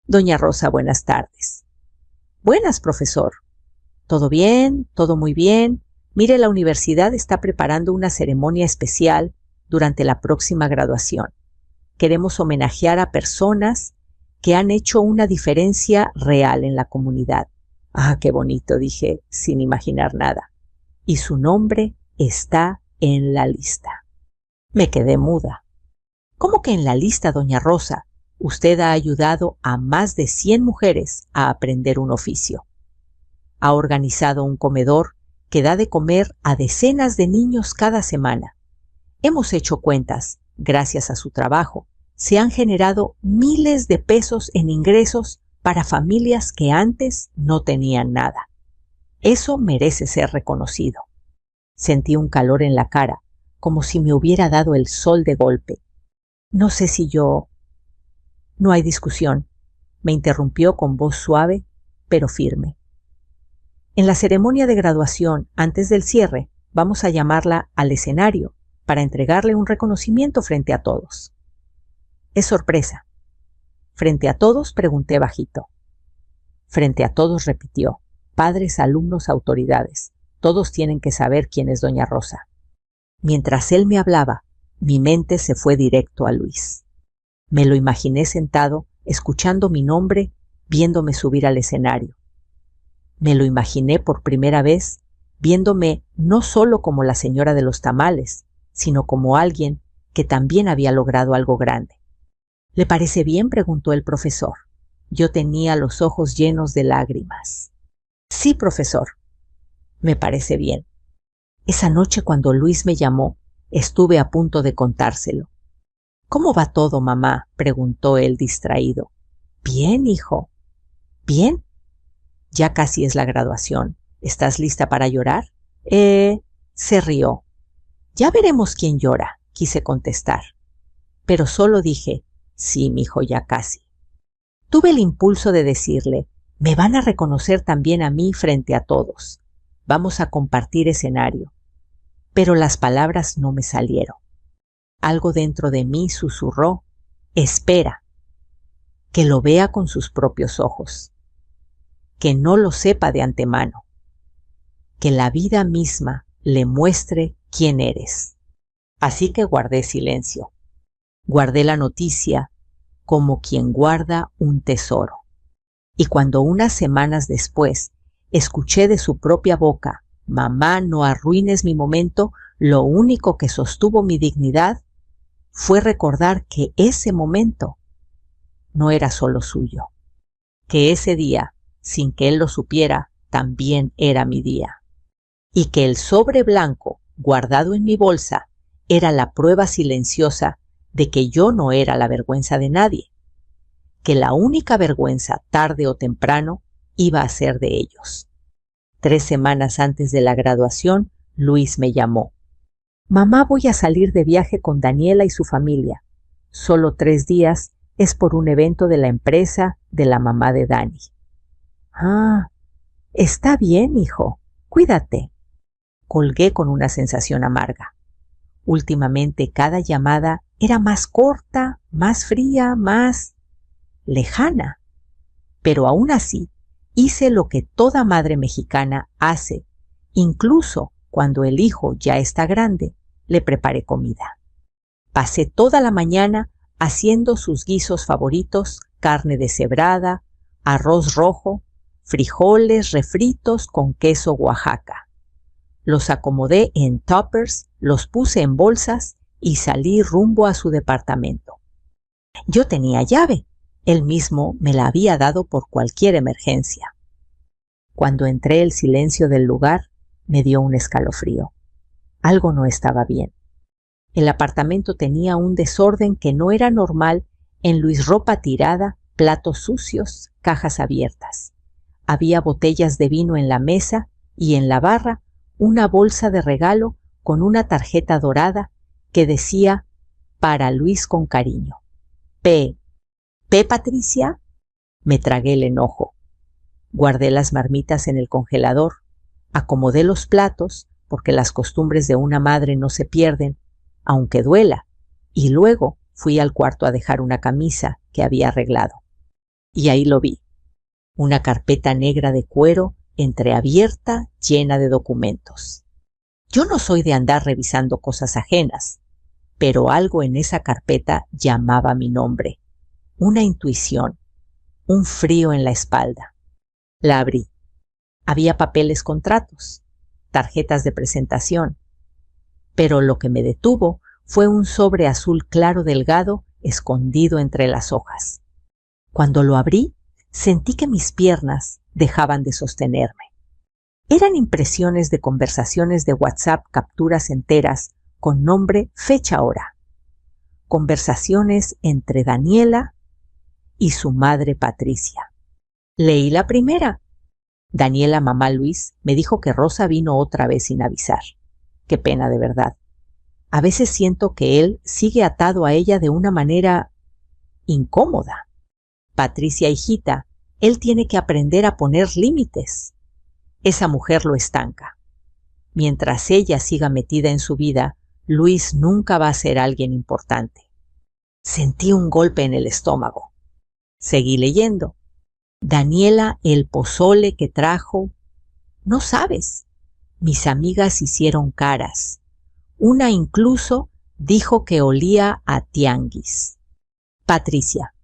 Doña Rosa, buenas tardes. Buenas, profesor. ¿Todo bien? ¿Todo muy bien? Mire, la universidad está preparando una ceremonia especial durante la próxima graduación. Queremos homenajear a personas que han hecho una diferencia real en la comunidad. Ah, qué bonito, dije, sin imaginar nada. Y su nombre está en la lista. Me quedé muda. ¿Cómo que en la lista, doña Rosa? Usted ha ayudado a más de 100 mujeres a aprender un oficio. Ha organizado un comedor que da de comer a decenas de niños cada semana. Hemos hecho cuentas. Gracias a su trabajo, se han generado miles de pesos en ingresos para familias que antes no tenían nada. Eso merece ser reconocido. Sentí un calor en la cara, como si me hubiera dado el sol de golpe. No sé si yo... No hay discusión, me interrumpió con voz suave, pero firme. En la ceremonia de graduación, antes del cierre, vamos a llamarla al escenario para entregarle un reconocimiento frente a todos. Es sorpresa. ¿Frente a todos? Pregunté bajito. Frente a todos, repitió. Padres, alumnos, autoridades. Todos tienen que saber quién es doña Rosa. Mientras él me hablaba, mi mente se fue directo a Luis. Me lo imaginé sentado, escuchando mi nombre, viéndome subir al escenario. Me lo imaginé por primera vez, viéndome no solo como la señora de los tamales, sino como alguien que también había logrado algo grande. ¿Le parece bien?, preguntó el profesor. Yo tenía los ojos llenos de lágrimas. Sí, profesor. Me parece bien. Esa noche, cuando Luis me llamó, estuve a punto de contárselo. ¿Cómo va todo, mamá?, preguntó él distraído. Bien, hijo. ¿Bien? Ya casi es la graduación. ¿Estás lista para llorar? Se rió. Ya veremos quién llora, quise contestar. Pero solo dije, sí, mijo, ya casi. Tuve el impulso de decirle, me van a reconocer también a mí frente a todos. Vamos a compartir escenario. Pero las palabras no me salieron. Algo dentro de mí susurró, espera, que lo vea con sus propios ojos, que no lo sepa de antemano, que la vida misma le muestre quién eres. Así que guardé silencio. Guardé la noticia como quien guarda un tesoro. Y cuando unas semanas después escuché de su propia boca, mamá, no arruines mi momento, lo único que sostuvo mi dignidad fue recordar que ese momento no era solo suyo, que ese día, sin que él lo supiera, también era mi día, y que el sobre blanco guardado en mi bolsa, era la prueba silenciosa de que yo no era la vergüenza de nadie, que la única vergüenza, tarde o temprano, iba a ser de ellos. 3 semanas antes de la graduación, Luis me llamó. Mamá, voy a salir de viaje con Daniela y su familia. Solo 3 días, es por un evento de la empresa de la mamá de Dani. Ah, está bien, hijo. Cuídate. Colgué con una sensación amarga. Últimamente cada llamada era más corta, más fría, más lejana. Pero aún así, hice lo que toda madre mexicana hace, incluso cuando el hijo ya está grande, le preparé comida. Pasé toda la mañana haciendo sus guisos favoritos, carne deshebrada, arroz rojo, frijoles refritos con queso Oaxaca. Los acomodé en tuppers, los puse en bolsas y salí rumbo a su departamento. Yo tenía llave. Él mismo me la había dado por cualquier emergencia. Cuando entré, el silencio del lugar me dio un escalofrío. Algo no estaba bien. El apartamento tenía un desorden que no era normal en Luis: ropa tirada, platos sucios, cajas abiertas. Había botellas de vino en la mesa y en la barra una bolsa de regalo con una tarjeta dorada que decía «Para Luis con cariño». «¿P, Patricia?» Me tragué el enojo. Guardé las marmitas en el congelador, acomodé los platos, porque las costumbres de una madre no se pierden, aunque duela, y luego fui al cuarto a dejar una camisa que había arreglado. Y ahí lo vi, una carpeta negra de cuero entreabierta, llena de documentos. Yo no soy de andar revisando cosas ajenas, pero algo en esa carpeta llamaba mi nombre. Una intuición, un frío en la espalda. La abrí. Había papeles con tratos, tarjetas de presentación, pero lo que me detuvo fue un sobre azul claro delgado escondido entre las hojas. Cuando lo abrí, sentí que mis piernas dejaban de sostenerme. Eran impresiones de conversaciones de WhatsApp, capturas enteras, con nombre, fecha, hora. Conversaciones entre Daniela y su madre Patricia. Leí la primera. Daniela, mamá Luis, me dijo que Rosa vino otra vez sin avisar. Qué pena, de verdad. A veces siento que él sigue atado a ella de una manera incómoda. Patricia, hijita, él tiene que aprender a poner límites. Esa mujer lo estanca. Mientras ella siga metida en su vida, Luis nunca va a ser alguien importante. Sentí un golpe en el estómago. Seguí leyendo. Daniela, el pozole que trajo. No sabes. Mis amigas hicieron caras. Una incluso dijo que olía a tianguis. Patricia,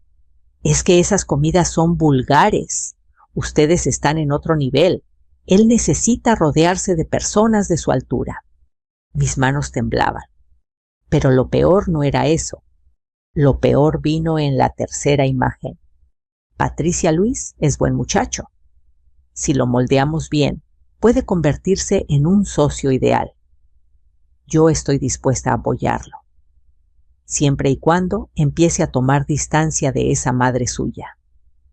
es que esas comidas son vulgares. Ustedes están en otro nivel. Él necesita rodearse de personas de su altura. Mis manos temblaban. Pero lo peor no era eso. Lo peor vino en la tercera imagen. Patricia Luis es buen muchacho. Si lo moldeamos bien, puede convertirse en un socio ideal. Yo estoy dispuesta a apoyarlo, siempre y cuando empiece a tomar distancia de esa madre suya.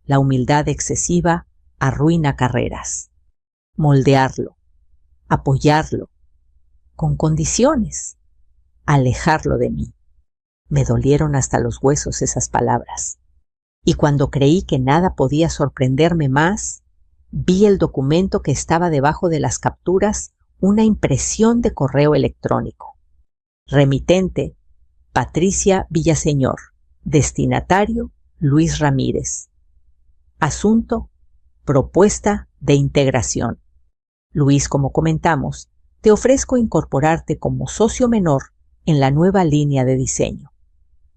La humildad excesiva arruina carreras. Moldearlo, apoyarlo, con condiciones, alejarlo de mí. Me dolieron hasta los huesos esas palabras. Y cuando creí que nada podía sorprenderme más, vi el documento que estaba debajo de las capturas, una impresión de correo electrónico. Remitente, Patricia Villaseñor. Destinatario, Luis Ramírez. Asunto, propuesta de integración. Luis, como comentamos, te ofrezco incorporarte como socio menor en la nueva línea de diseño.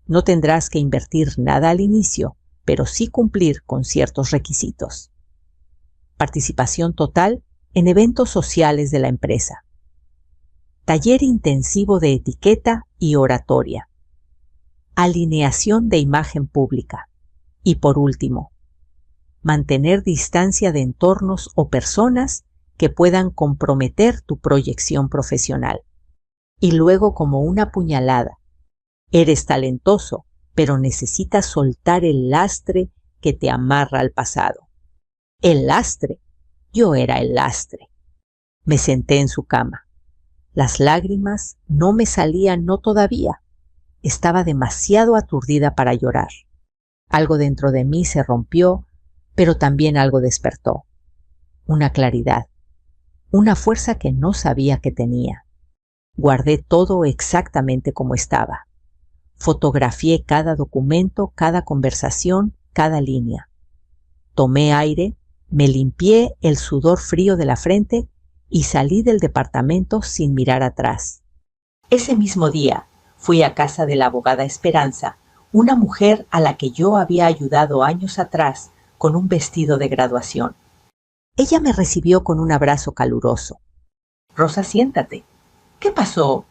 No tendrás que invertir nada al inicio, pero sí cumplir con ciertos requisitos. Participación total en eventos sociales de la empresa. Taller intensivo de etiqueta y oratoria. Alineación de imagen pública. Y por último, mantener distancia de entornos o personas que puedan comprometer tu proyección profesional. Y luego como una puñalada: eres talentoso, pero necesitas soltar el lastre que te amarra al pasado. El lastre. Yo era el lastre. Me senté en su cama. Las lágrimas no me salían, no todavía. Estaba demasiado aturdida para llorar. Algo dentro de mí se rompió, pero también algo despertó. Una claridad, una fuerza que no sabía que tenía. Guardé todo exactamente como estaba. Fotografié cada documento, cada conversación, cada línea. Tomé aire, me limpié el sudor frío de la frente y salí del departamento sin mirar atrás. Ese mismo día fui a casa de la abogada Esperanza, una mujer a la que yo había ayudado años atrás con un vestido de graduación. Ella me recibió con un abrazo caluroso. «Rosa, siéntate. ¿Qué pasó?».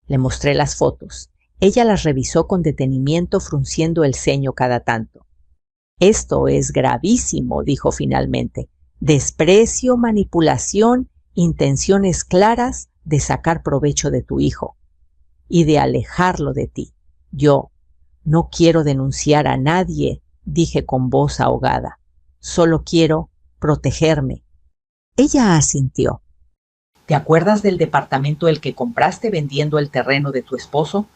Le mostré las fotos. Ella las revisó con detenimiento, frunciendo el ceño cada tanto. «Esto es gravísimo», dijo finalmente. «Desprecio, manipulación, intenciones claras de sacar provecho de tu hijo y de alejarlo de ti. Yo no quiero denunciar a nadie», dije con voz ahogada. «Solo quiero protegerme». Ella asintió. «¿Te acuerdas del departamento el que compraste vendiendo el terreno de tu esposo?».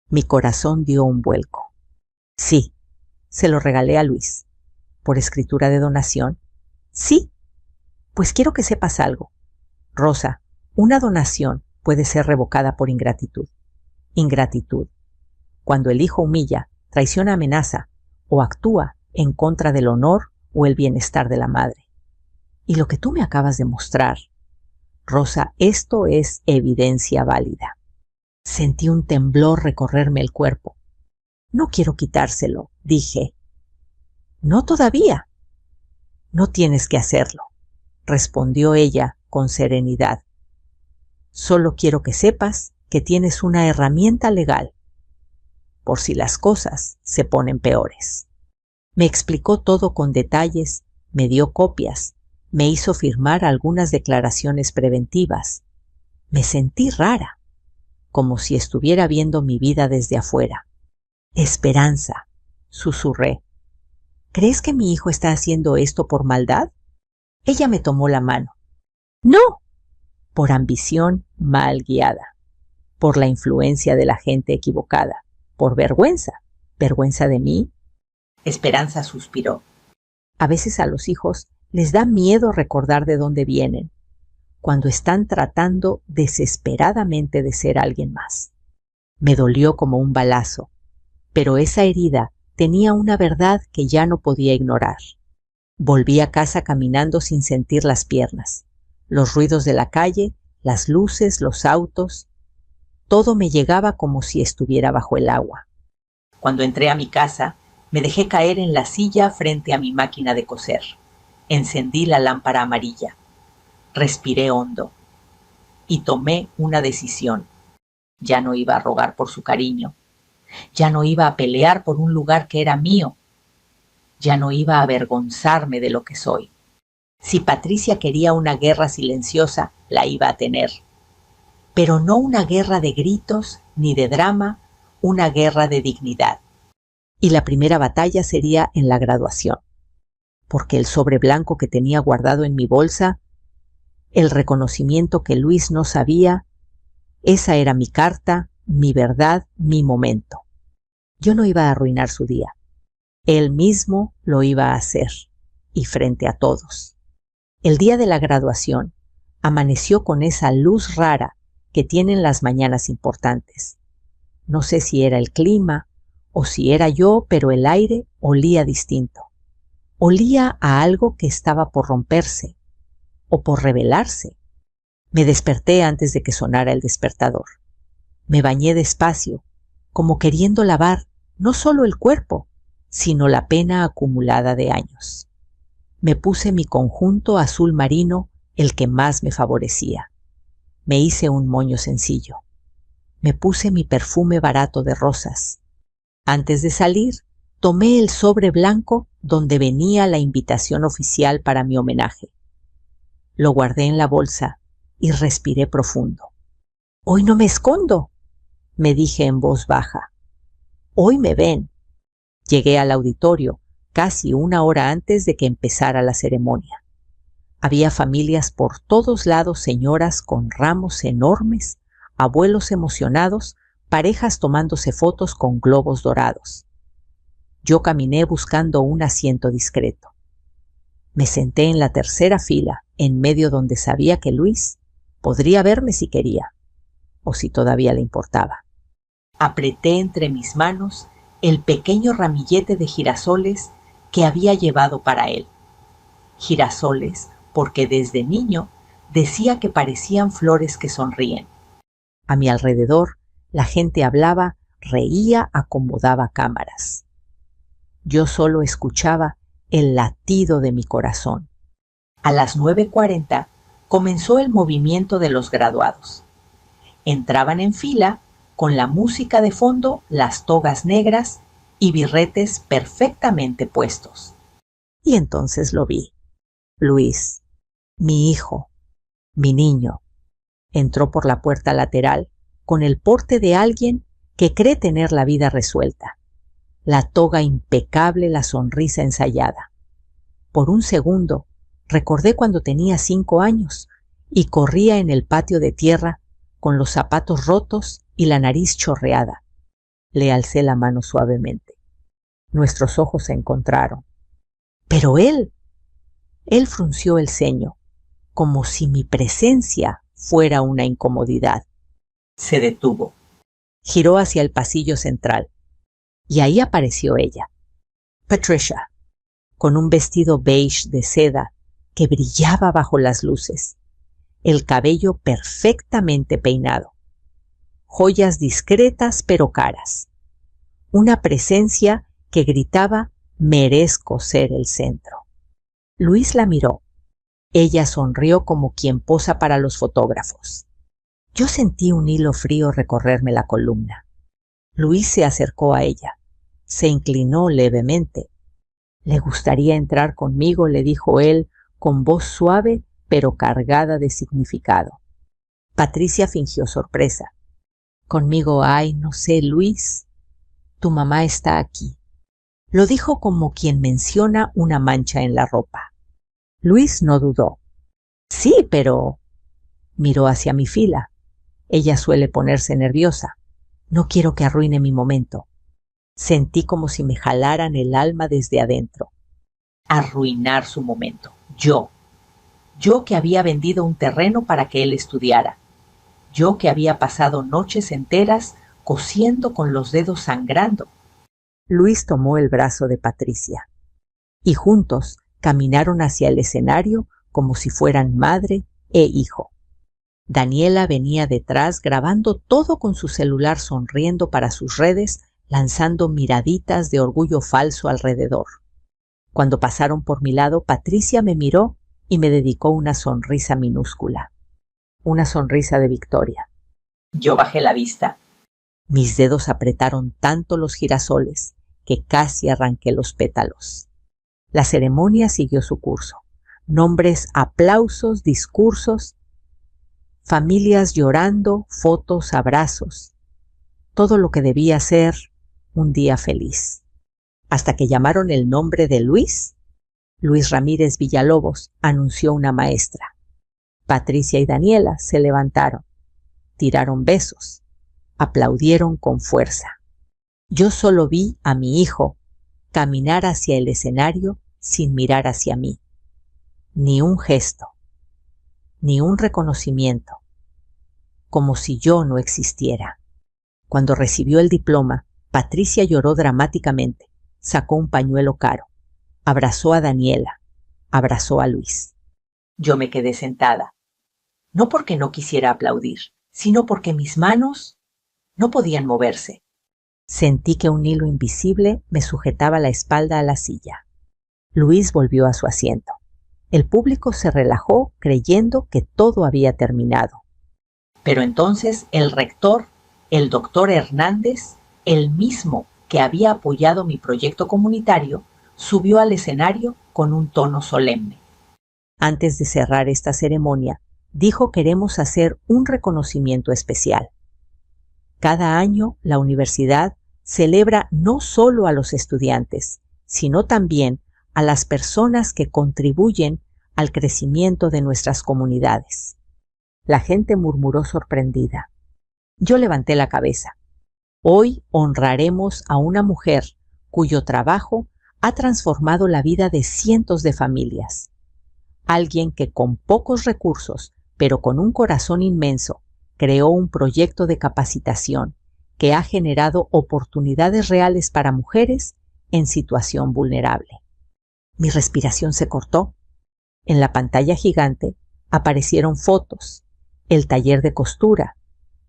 Mi corazón dio un vuelco. «Sí, se lo regalé a Luis». «¿Por escritura de donación?». «Sí». «Pues quiero que sepas algo. Rosa, una donación puede ser revocada por ingratitud». «Ingratitud. Cuando el hijo humilla, traiciona, amenaza o actúa en contra del honor o el bienestar de la madre. Y lo que tú me acabas de mostrar, Rosa, esto es evidencia válida». Sentí un temblor recorrerme el cuerpo. «No quiero quitárselo», dije. «No todavía». «No tienes que hacerlo», respondió ella con serenidad. «Solo quiero que sepas que tienes una herramienta legal, por si las cosas se ponen peores». Me explicó todo con detalles, me dio copias, me hizo firmar algunas declaraciones preventivas. Me sentí rara, como si estuviera viendo mi vida desde afuera. «Esperanza», susurré. «¿Crees que mi hijo está haciendo esto por maldad?». Ella me tomó la mano. «No». «Por ambición mal guiada, por la influencia de la gente equivocada, por vergüenza». «¿Vergüenza de mí?». Esperanza suspiró. «A veces a los hijos les da miedo recordar de dónde vienen, cuando están tratando desesperadamente de ser alguien más». Me dolió como un balazo, pero esa herida tenía una verdad que ya no podía ignorar. Volví a casa caminando sin sentir las piernas. Los ruidos de la calle, las luces, los autos, todo me llegaba como si estuviera bajo el agua. Cuando entré a mi casa, me dejé caer en la silla frente a mi máquina de coser. Encendí la lámpara amarilla. Respiré hondo y tomé una decisión. Ya no iba a rogar por su cariño. Ya no iba a pelear por un lugar que era mío. Ya no iba a avergonzarme de lo que soy. Si Patricia quería una guerra silenciosa, la iba a tener. Pero no una guerra de gritos ni de drama, una guerra de dignidad. Y la primera batalla sería en la graduación, porque el sobre blanco que tenía guardado en mi bolsa, el reconocimiento que Luis no sabía, esa era mi carta, mi verdad, mi momento. Yo no iba a arruinar su día. Él mismo lo iba a hacer, y frente a todos. El día de la graduación amaneció con esa luz rara que tienen las mañanas importantes. No sé si era el clima o si era yo, pero el aire olía distinto. Olía a algo que estaba por romperse o por revelarse. Me desperté antes de que sonara el despertador. Me bañé despacio, como queriendo lavar no solo el cuerpo, sino la pena acumulada de años. Me puse mi conjunto azul marino, el que más me favorecía. Me hice un moño sencillo. Me puse mi perfume barato de rosas. Antes de salir, tomé el sobre blanco donde venía la invitación oficial para mi homenaje. Lo guardé en la bolsa y respiré profundo. Hoy no me escondo, me dije en voz baja. Hoy me ven. Llegué al auditorio casi una hora antes de que empezara la ceremonia. Había familias por todos lados, señoras con ramos enormes, abuelos emocionados, parejas tomándose fotos con globos dorados. Yo caminé buscando un asiento discreto. Me senté en la tercera fila, en medio donde sabía que Luis podría verme si quería, o si todavía le importaba. Apreté entre mis manos el pequeño ramillete de girasoles que había llevado para él. Girasoles porque desde niño decía que parecían flores que sonríen. A mi alrededor la gente hablaba, reía, acomodaba cámaras. Yo solo escuchaba el latido de mi corazón. A las 9:40 comenzó el movimiento de los graduados. Entraban en fila con la música de fondo, las togas negras y birretes perfectamente puestos. Y entonces lo vi. Luis, mi hijo, mi niño, entró por la puerta lateral con el porte de alguien que cree tener la vida resuelta. La toga impecable, la sonrisa ensayada. Por un segundo recordé cuando tenía 5 años y corría en el patio de tierra con los zapatos rotos y la nariz chorreada. Le alcé la mano suavemente. Nuestros ojos se encontraron. Pero él frunció el ceño, como si mi presencia fuera una incomodidad. Se detuvo. Giró hacia el pasillo central. Y ahí apareció ella, Patricia, con un vestido beige de seda que brillaba bajo las luces, el cabello perfectamente peinado, joyas discretas pero caras, una presencia que gritaba: merezco ser el centro. Luis la miró. Ella sonrió como quien posa para los fotógrafos. Yo sentí un hilo frío recorrerme la columna. Luis se acercó a ella. Se inclinó levemente. «¿Le gustaría entrar conmigo?», le dijo él, con voz suave pero cargada de significado. Patricia fingió sorpresa. «Conmigo, ay, no sé, Luis. Tu mamá está aquí». Lo dijo como quien menciona una mancha en la ropa. Luis no dudó. «Sí, pero…». Miró hacia mi fila. Ella suele ponerse nerviosa. No quiero que arruine mi momento. Sentí como si me jalaran el alma desde adentro. Arruinar su momento. Yo que había vendido un terreno para que él estudiara. Yo que había pasado noches enteras cosiendo con los dedos sangrando. Luis tomó el brazo de Patricia y juntos caminaron hacia el escenario como si fueran madre e hijo. Daniela venía detrás grabando todo con su celular, sonriendo para sus redes, lanzando miraditas de orgullo falso alrededor. Cuando pasaron por mi lado, Patricia me miró y me dedicó una sonrisa minúscula. Una sonrisa de victoria. Yo bajé la vista. Mis dedos apretaron tanto los girasoles que casi arranqué los pétalos. La ceremonia siguió su curso. Nombres, aplausos, discursos, familias llorando, fotos, abrazos. Todo lo que debía ser un día feliz. Hasta que llamaron el nombre de Luis. Luis Ramírez Villalobos, anunció una maestra. Patricia y Daniela se levantaron, tiraron besos, aplaudieron con fuerza. Yo solo vi a mi hijo caminar hacia el escenario sin mirar hacia mí. Ni un gesto, ni un reconocimiento, como si yo no existiera. Cuando recibió el diploma, Patricia lloró dramáticamente, sacó un pañuelo caro, abrazó a Daniela, abrazó a Luis. Yo me quedé sentada, no porque no quisiera aplaudir, sino porque mis manos no podían moverse. Sentí que un hilo invisible me sujetaba la espalda a la silla. Luis volvió a su asiento. El público se relajó creyendo que todo había terminado. Pero entonces el rector, el doctor Hernández, el mismo que había apoyado mi proyecto comunitario, subió al escenario con un tono solemne. Antes de cerrar esta ceremonia, dijo: queremos hacer un reconocimiento especial. Cada año la universidad celebra no solo a los estudiantes, sino también a las personas que contribuyen al crecimiento de nuestras comunidades. La gente murmuró sorprendida. Yo levanté la cabeza. Hoy honraremos a una mujer cuyo trabajo ha transformado la vida de cientos de familias. Alguien que con pocos recursos, pero con un corazón inmenso, creó un proyecto de capacitación que ha generado oportunidades reales para mujeres en situación vulnerable. Mi respiración se cortó. En la pantalla gigante aparecieron fotos, el taller de costura,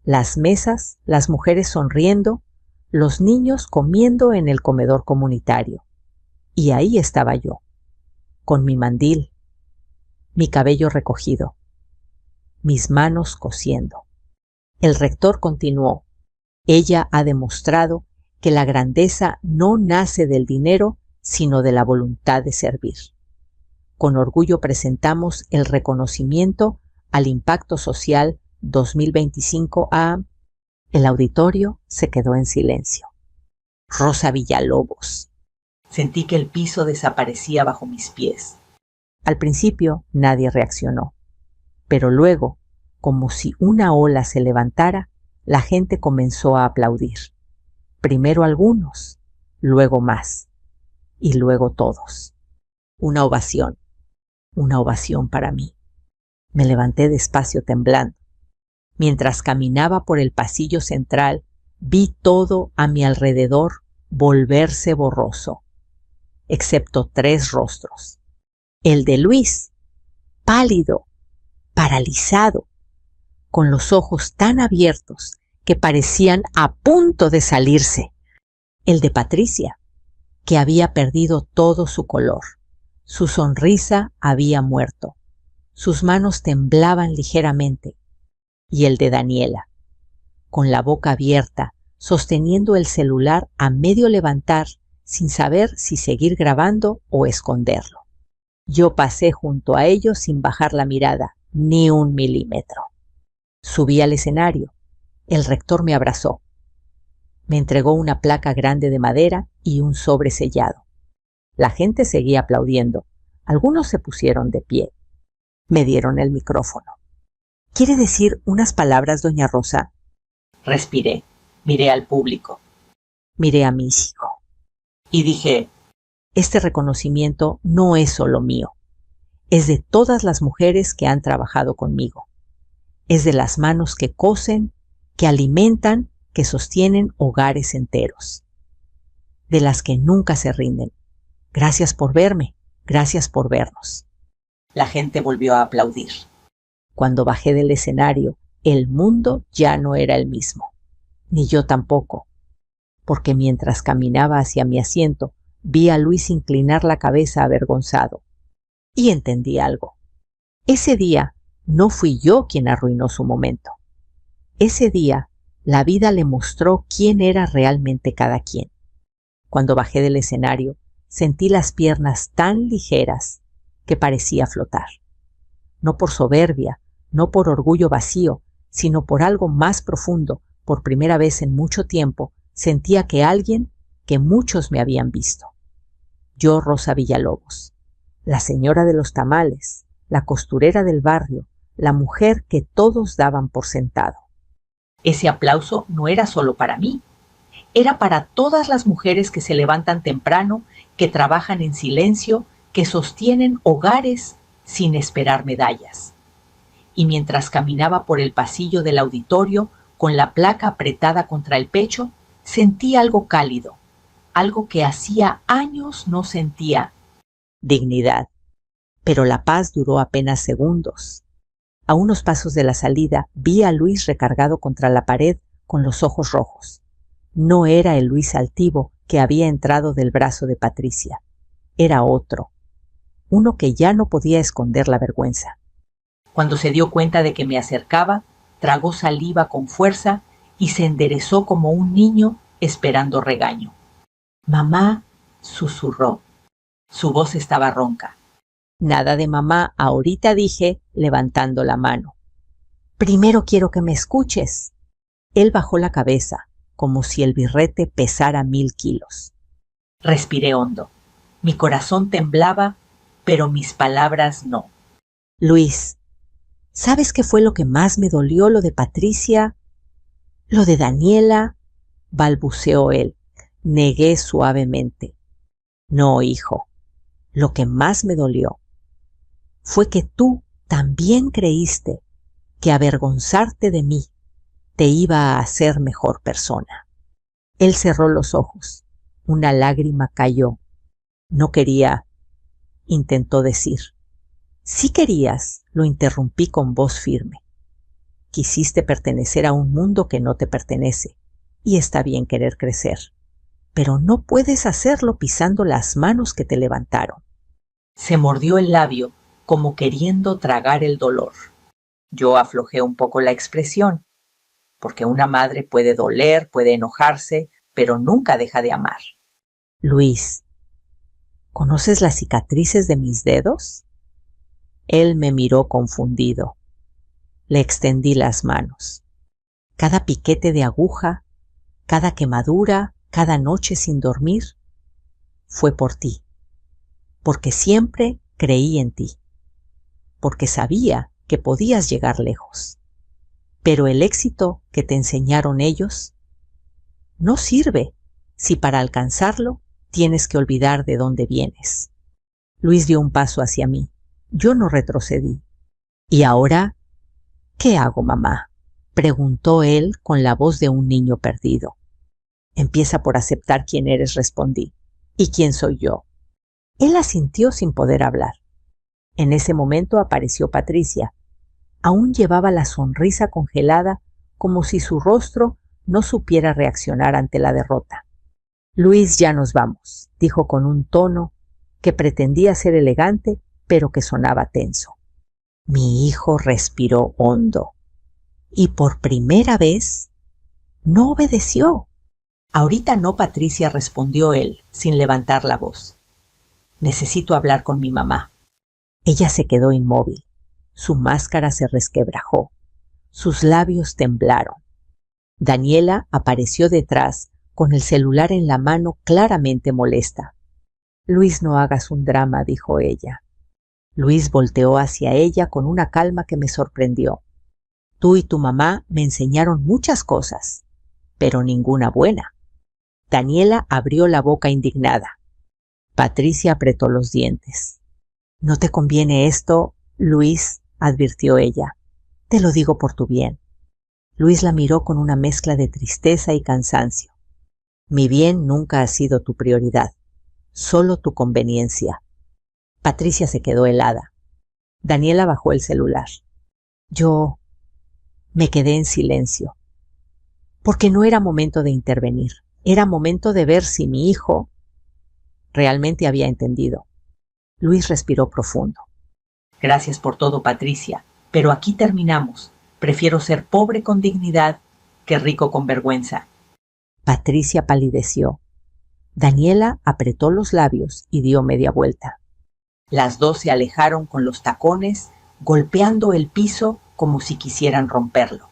las mesas, las mujeres sonriendo, los niños comiendo en el comedor comunitario. Y ahí estaba yo, con mi mandil, mi cabello recogido, mis manos cosiendo. El rector continuó: ella ha demostrado que la grandeza no nace del dinero, sino de la voluntad de servir. Con orgullo presentamos el reconocimiento al impacto social 2025 a... El auditorio se quedó en silencio. Rosa Villalobos. Sentí que el piso desaparecía bajo mis pies. Al principio nadie reaccionó, pero luego, como si una ola se levantara, la gente comenzó a aplaudir. Primero algunos, luego más, y luego todos. Una ovación para mí. Me levanté despacio temblando. Mientras caminaba por el pasillo central, vi todo a mi alrededor volverse borroso, excepto 3 rostros. El de Luis, pálido, paralizado, con los ojos tan abiertos que parecían a punto de salirse. El de Patricia, que había perdido todo su color. Su sonrisa había muerto. Sus manos temblaban ligeramente. Y el de Daniela, con la boca abierta, sosteniendo el celular a medio levantar, sin saber si seguir grabando o esconderlo. Yo pasé junto a ellos sin bajar la mirada, ni 1 milímetro. Subí al escenario. El rector me abrazó. Me entregó una placa grande de madera y un sobre sellado. La gente seguía aplaudiendo. Algunos se pusieron de pie. Me dieron el micrófono. ¿Quiere decir unas palabras, doña Rosa? Respiré, miré al público, miré a mi hijo y dije: este reconocimiento no es solo mío, es de todas las mujeres que han trabajado conmigo, es de las manos que cosen, que alimentan, que sostienen hogares enteros, de las que nunca se rinden. Gracias por verme, gracias por vernos. La gente volvió a aplaudir. Cuando bajé del escenario, el mundo ya no era el mismo, ni yo tampoco, porque mientras caminaba hacia mi asiento, vi a Luis inclinar la cabeza avergonzado. Y entendí algo. Ese día no fui yo quien arruinó su momento. Ese día, la vida le mostró quién era realmente cada quien. Cuando bajé del escenario, sentí las piernas tan ligeras que parecía flotar. No por soberbia, no por orgullo vacío, sino por algo más profundo. Por primera vez en mucho tiempo, sentía que alguien, que muchos me habían visto. Yo, Rosa Villalobos, la señora de los tamales, la costurera del barrio, la mujer que todos daban por sentado. Ese aplauso no era solo para mí, era para todas las mujeres que se levantan temprano, que trabajan en silencio, que sostienen hogares sin esperar medallas. Y mientras caminaba por el pasillo del auditorio, con la placa apretada contra el pecho, sentí algo cálido, algo que hacía años no sentía: dignidad. Pero la paz duró apenas segundos. A unos pasos de la salida, vi a Luis recargado contra la pared con los ojos rojos. No era el Luis altivo que había entrado del brazo de Patricia. Era otro, uno que ya no podía esconder la vergüenza. Cuando se dio cuenta de que me acercaba, tragó saliva con fuerza y se enderezó como un niño esperando regaño. «Mamá», susurró. Su voz estaba ronca. Nada de mamá ahorita, dije, levantando la mano. Primero quiero que me escuches. Él bajó la cabeza, como si el birrete pesara 1000 kilos. Respiré hondo. Mi corazón temblaba, pero mis palabras no. Luis, ¿sabes qué fue lo que más me dolió? Lo de Patricia, lo de Daniela, balbuceó él. Negué suavemente. No, hijo, lo que más me dolió fue que tú también creíste que avergonzarte de mí te iba a hacer mejor persona. Él cerró los ojos. Una lágrima cayó. No quería, intentó decir. Sí querías, lo interrumpí con voz firme. Quisiste pertenecer a un mundo que no te pertenece, y está bien querer crecer, pero no puedes hacerlo pisando las manos que te levantaron. Se mordió el labio, como queriendo tragar el dolor. Yo aflojé un poco la expresión, porque una madre puede doler, puede enojarse, pero nunca deja de amar. Luis, ¿conoces las cicatrices de mis dedos? Él me miró confundido. Le extendí las manos. Cada piquete de aguja, cada quemadura, cada noche sin dormir, fue por ti, porque siempre creí en ti, porque sabía que podías llegar lejos. Pero el éxito que te enseñaron ellos no sirve si para alcanzarlo tienes que olvidar de dónde vienes. Luis dio un paso hacia mí. Yo no retrocedí. ¿Y ahora qué hago, mamá?, preguntó él con la voz de un niño perdido. Empieza por aceptar quién eres, respondí. ¿Y quién soy yo? Él asintió sin poder hablar. En ese momento apareció Patricia. Aún llevaba la sonrisa congelada, como si su rostro no supiera reaccionar ante la derrota. Luis, ya nos vamos, dijo con un tono que pretendía ser elegante, pero que sonaba tenso. Mi hijo respiró hondo y por primera vez no obedeció. Ahorita no, Patricia, respondió él, sin levantar la voz. Necesito hablar con mi mamá. Ella se quedó inmóvil. Su máscara se resquebrajó. Sus labios temblaron. Daniela apareció detrás, con el celular en la mano, claramente molesta. Luis, no hagas un drama, dijo ella. Luis volteó hacia ella con una calma que me sorprendió. Tú y tu mamá me enseñaron muchas cosas, pero ninguna buena. Daniela abrió la boca indignada. Patricia apretó los dientes. No te conviene esto, Luis, advirtió ella. Te lo digo por tu bien. Luis la miró con una mezcla de tristeza y cansancio. Mi bien nunca ha sido tu prioridad, solo tu conveniencia. Patricia se quedó helada. Daniela bajó el celular. Yo me quedé en silencio, porque no era momento de intervenir. Era momento de ver si mi hijo realmente había entendido. Luis respiró profundo. Gracias por todo, Patricia, pero aquí terminamos. Prefiero ser pobre con dignidad que rico con vergüenza. Patricia palideció. Daniela apretó los labios y dio media vuelta. Las dos se alejaron con los tacones, golpeando el piso como si quisieran romperlo.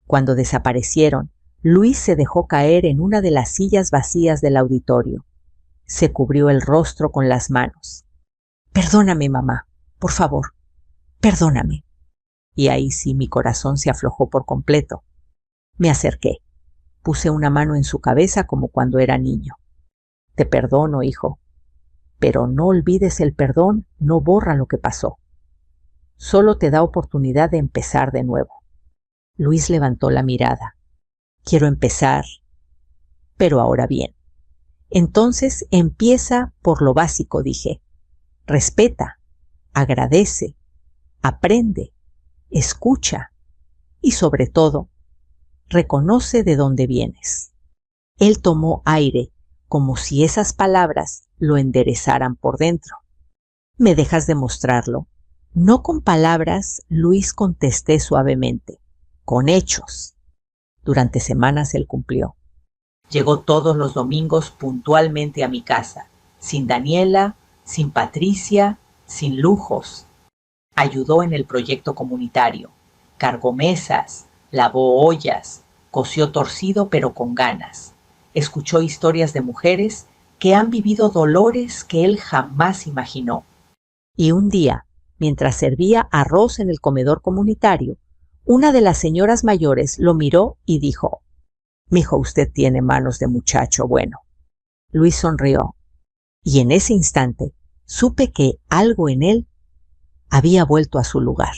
Cuando desaparecieron, Luis se dejó caer en una de las sillas vacías del auditorio. Se cubrió el rostro con las manos. Perdóname, mamá, por favor, perdóname. Y ahí sí mi corazón se aflojó por completo. Me acerqué. Puse una mano en su cabeza como cuando era niño. Te perdono, hijo. Pero no olvides, el perdón no borra lo que pasó. Solo te da oportunidad de empezar de nuevo. Luis levantó la mirada. Quiero empezar, pero ahora bien. Entonces empieza por lo básico, dije. Respeta, agradece, aprende, escucha y sobre todo, reconoce de dónde vienes. Él tomó aire, como si esas palabras lo enderezaran por dentro. ¿Me dejas demostrarlo? No con palabras, Luis, contesté suavemente. Con hechos. Durante semanas él cumplió. Llegó todos los domingos puntualmente a mi casa, sin Daniela, sin Patricia, sin lujos. Ayudó en el proyecto comunitario, cargó mesas, lavó ollas, cosió torcido pero con ganas. Escuchó historias de mujeres que han vivido dolores que él jamás imaginó. Y un día, mientras servía arroz en el comedor comunitario, una de las señoras mayores lo miró y dijo: «Mijo, usted tiene manos de muchacho bueno». Luis sonrió, y en ese instante supe que algo en él había vuelto a su lugar.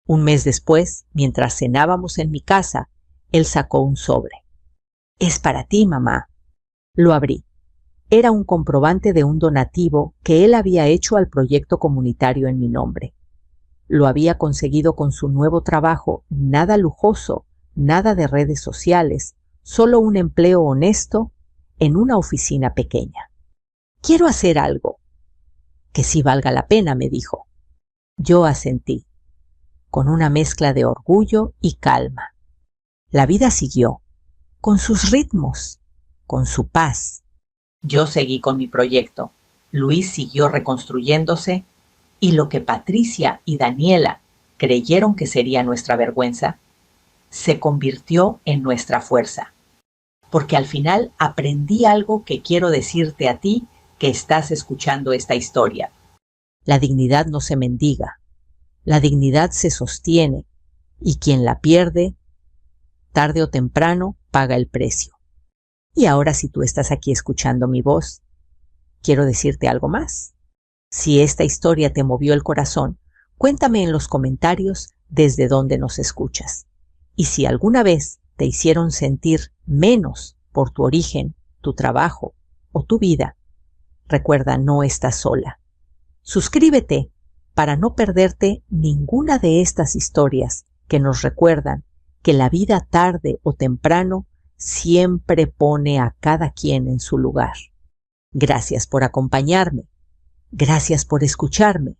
Un mes después, mientras cenábamos en mi casa, él sacó un sobre. «Es para ti, mamá». Lo abrí. Era un comprobante de un donativo que él había hecho al proyecto comunitario en mi nombre. Lo había conseguido con su nuevo trabajo, nada lujoso, nada de redes sociales, solo un empleo honesto en una oficina pequeña. «Quiero hacer algo que sí valga la pena», me dijo. Yo asentí, con una mezcla de orgullo y calma. La vida siguió, con sus ritmos, con su paz. Yo seguí con mi proyecto. Luis siguió reconstruyéndose, y lo que Patricia y Daniela creyeron que sería nuestra vergüenza, se convirtió en nuestra fuerza. Porque al final aprendí algo que quiero decirte a ti que estás escuchando esta historia. La dignidad no se mendiga, la dignidad se sostiene, y quien la pierde, tarde o temprano, paga el precio. Y ahora, si tú estás aquí escuchando mi voz, quiero decirte algo más. Si esta historia te movió el corazón, cuéntame en los comentarios desde dónde nos escuchas. Y si alguna vez te hicieron sentir menos por tu origen, tu trabajo o tu vida, recuerda, no estás sola. Suscríbete para no perderte ninguna de estas historias que nos recuerdan que la vida tarde o temprano siempre pone a cada quien en su lugar. Gracias por acompañarme. Gracias por escucharme.